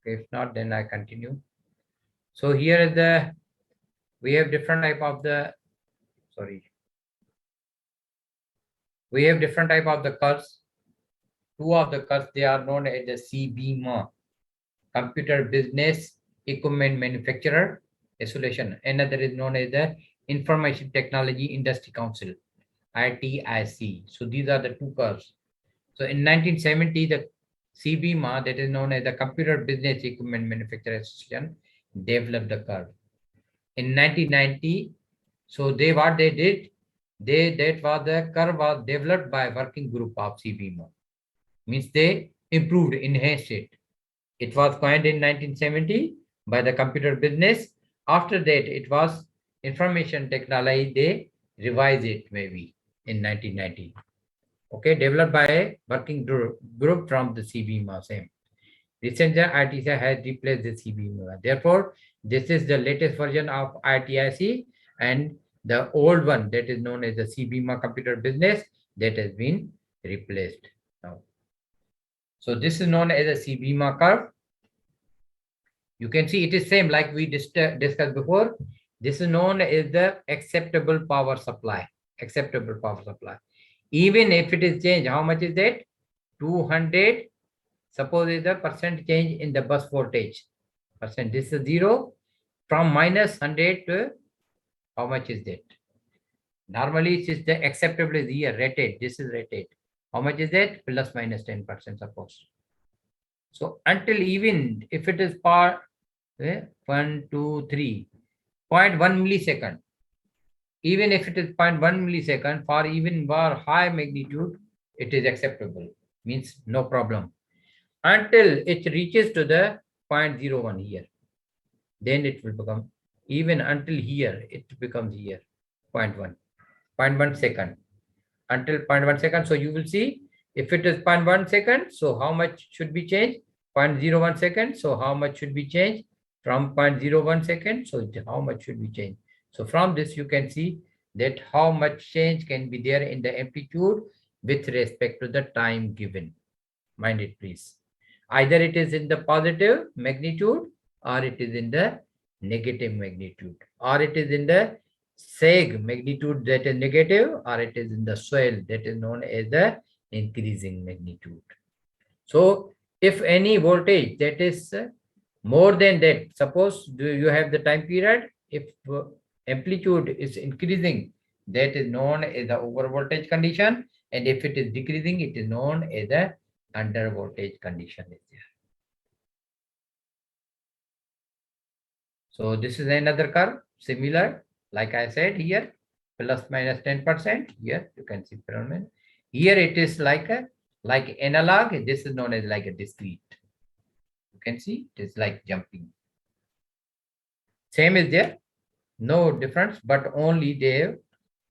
If not, then I continue. So here is the, we have different type of the, sorry. We have different type of the curves. Two of the curves, they are known as the CBMA, Computer Business Equipment Manufacturer Association. Another is known as the Information Technology Industry Council, ITIC. So these are the two curves. So in 1970, the CBMA, that is known as the Computer Business Equipment Manufacturer Association, developed the curve. In 1990, so what they did, that was the curve was developed by working group of CBMA. Means they improved, enhanced it. It was coined in 1970 by the computer business. After that, it was information technology. They revised it maybe in 1990. Okay, developed by a working group from the CBMA. Same. Recently, ITIC has replaced the CBMA. Therefore, this is the latest version of ITIC, and the old one that is known as the CBMA Computer Business, that has been replaced now. So this is known as a CBMA curve. You can see it is same like we discussed before. This is known as the acceptable power supply. Acceptable power supply. Even if it is changed, how much is that? 200. Suppose is the percent change in the bus voltage. Percent. This is 0. From minus 100 to how much is that? Normally, it is the acceptable is here rated. This is rated. How much is that? Plus minus 10%, suppose. So until even if it is part 1, 2, 3, 0.1 millisecond, even if it is 0.1 millisecond for even for high magnitude, it is acceptable. Means no problem. Until it reaches to the 0.01 here, then it will become, even until here, it becomes here 0.1, 0.1 second, until 0.1 second. So you will see if it is 0.1 second, so how much should be changed? 0.01 second, so how much should be changed? From 0.01 second, so how much should be changed? So from this you can see that how much change can be there in the amplitude with respect to the time given. Mind it, please. Either it is in the positive magnitude, or it is in the negative magnitude, or it is in the sag magnitude that is negative, or it is in the swell that is known as the increasing magnitude. So if any voltage that is more than that, suppose you have the time period, if amplitude is increasing, that is known as the over voltage condition, and if it is decreasing, it is known as the under voltage condition is there. So this is another curve, similar, like I said here, plus minus 10%. Here you can see phenomenon. Here it is like analog. This is known as like a discrete. You can see it is like jumping. Same is there, no difference, but only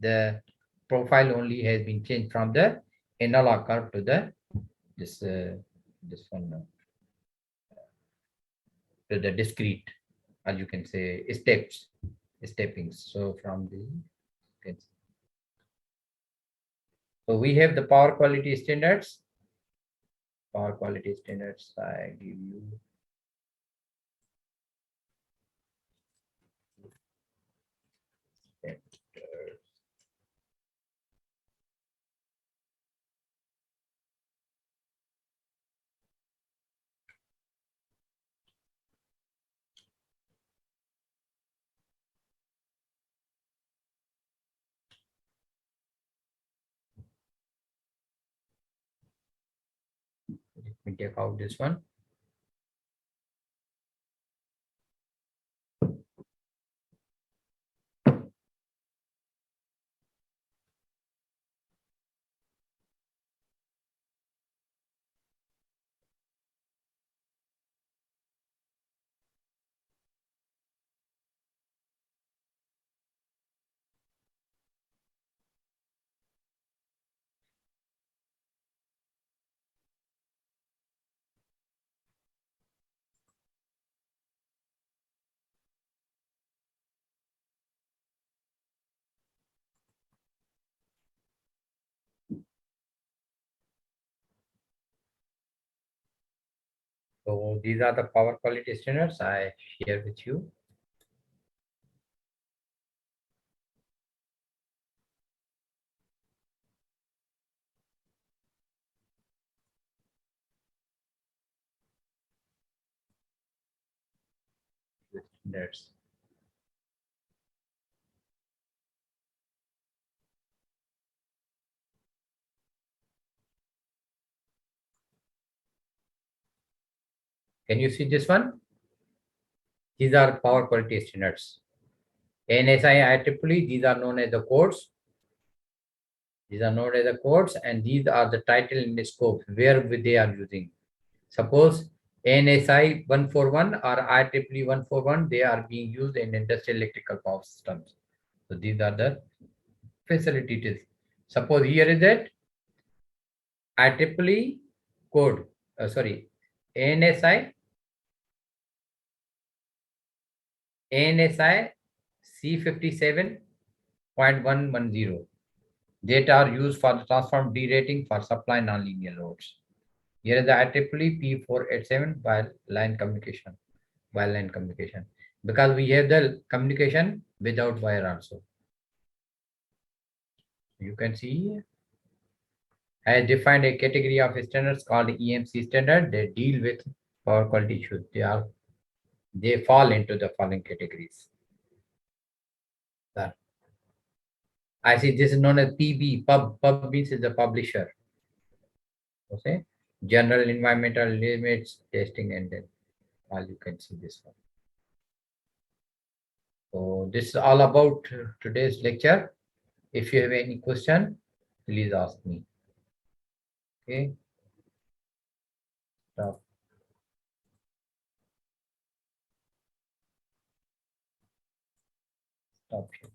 the profile only has been changed from the analog curve to the this one to the discrete, or you can say steppings. So from the so we have the power quality standards. Power quality standards, I give you. Let me take out this one. So these are the power quality standards I share with you. Standards. Can you see this one? These are power quality standards. NSI, IEEE, these are known as the codes. These are known as the codes, and these are the title in the scope where they are using. Suppose NSI 141 or IEEE 141, they are being used in industrial electrical power systems. So these are the facilities. Suppose here is that IEEE code, ANSI C57.110 that are used for the transform derating for supply nonlinear loads. Here is the IEEE P487 line communication, because we have the communication without wire also. You can see I defined a category of standards called EMC standard. They deal with power quality issues. They fall into the following categories. I see this is known as PB. Pub means is the publisher. Okay. General environmental limits testing, and then all you can see this one. So this is all about today's lecture. If you have any question, please ask me. Okay. Stop. Stop here.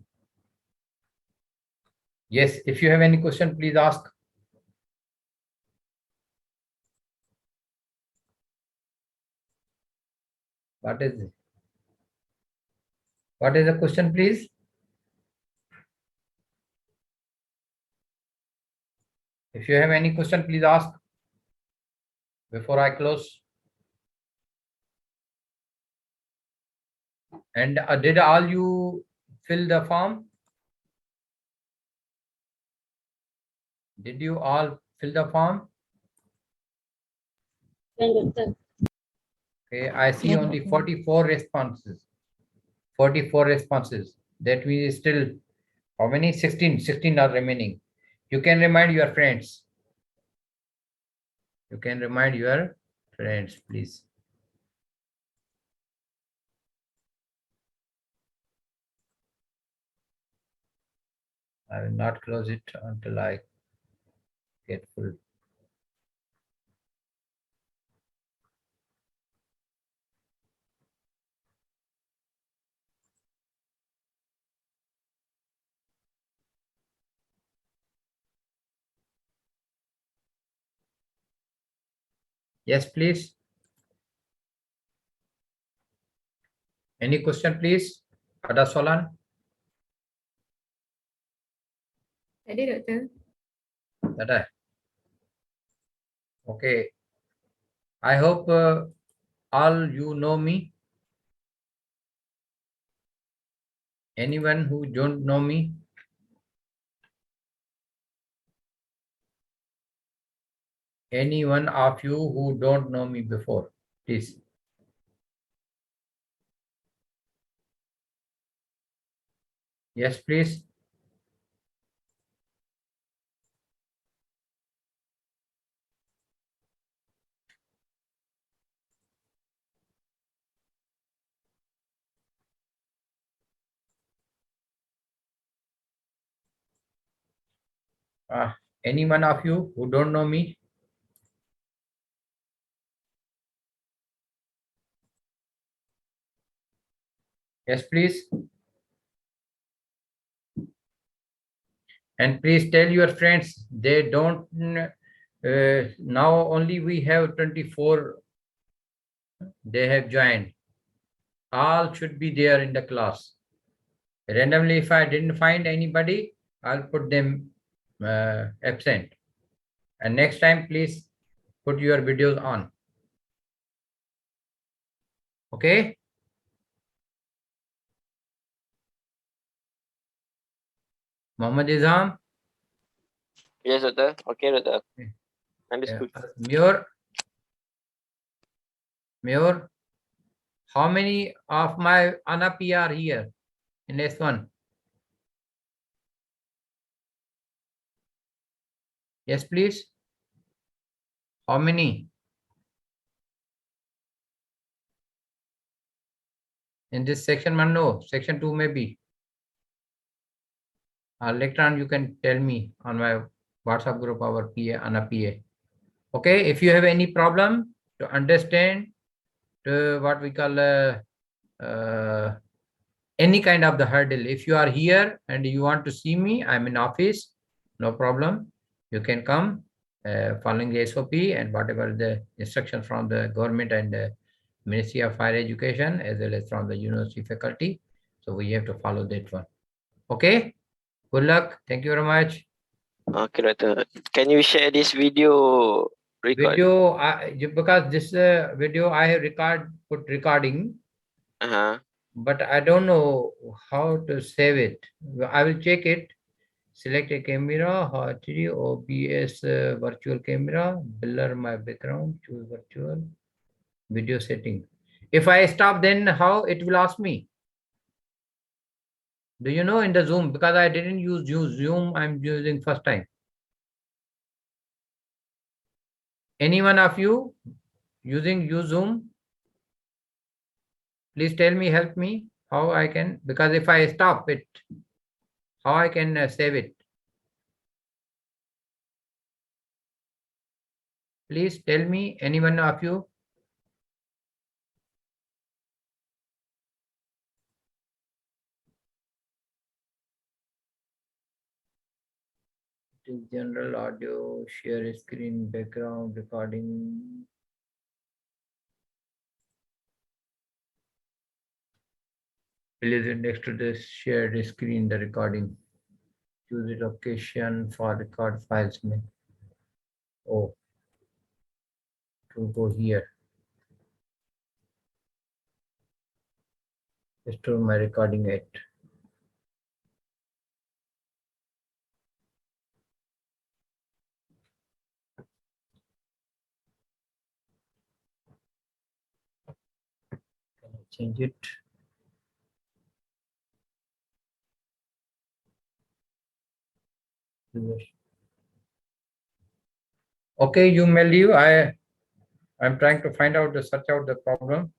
Yes, if you have any question, please ask. What is it? What is the question, please? If you have any question, please ask before I close. And did all you fill the form? Did you all fill the form? Okay, I see only 44 responses. 44 responses. That means still how many? 16 are remaining. You can remind your friends. You can remind your friends, please. I will not close it until I get full. Yes, please. Any question, please? Ada Solan? Tadi, Doktor. Ada. Okay. I hope all you know me. Anyone who don't know me? Any one of you who don't know me before, please. Yes, please. Any one of you who don't know me? Yes, please. And please tell your friends they don't. Now only we have 24. They have joined. All should be there in the class. Randomly, if I didn't find anybody, I'll put them absent. And next time, please put your videos on. Okay? Muhammad Izam? Yes, Doktor. Okay, Doktor. Yeah. Understood. Mayor, how many of my ANAP are here in S1? Yes, please. How many? In this section 1, no. Section 2 maybe. Later on, you can tell me on my WhatsApp group, our PA, ANA PA. Okay, if you have any problem to understand what we call any kind of the hurdle, if you are here and you want to see me, I'm in office, no problem. You can come following the SOP and whatever the instruction from the government and the Ministry of Higher Education as well as from the university faculty. So we have to follow that one. Okay, good luck. Thank you very much. Okay, Doktor. Can you share this video record? Video, because this video I have put recording, but I don't know how to save it. I will check it. Select a camera, HD, OBS virtual camera, blur my background, choose virtual video setting. If I stop, then how it will ask me? Do you know in the Zoom? Because I didn't use Zoom, I'm using first time. Any one of you using Zoom? Please tell me, help me, how I can, because if I stop it, how I can save it? Please tell me, any one of you. It is general audio, share screen, background, recording. Please next to this shared screen, the recording. Choose the location for record files. Oh, to go here. Store my recording at. Can I change it? Yes. Okay, you may leave. I'm trying to find out search out the problem.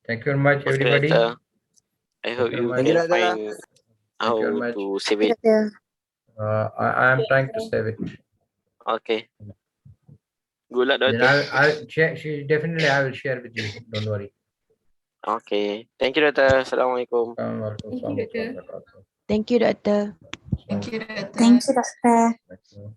Thank you very much, Okay, everybody. Doctor. I hope you you very much. can Thank you, find Thank you very how much. to save it. I am trying to save it. Okay. Good luck, Then Doctor. I'll share. Definitely I will share with you. Don't worry. Okay. Thank you, Doctor. Assalamualaikum. Thank you, Doctor. Thank you, Doctor. Thank you, Doctor. Thank you, Doctor. Thank you.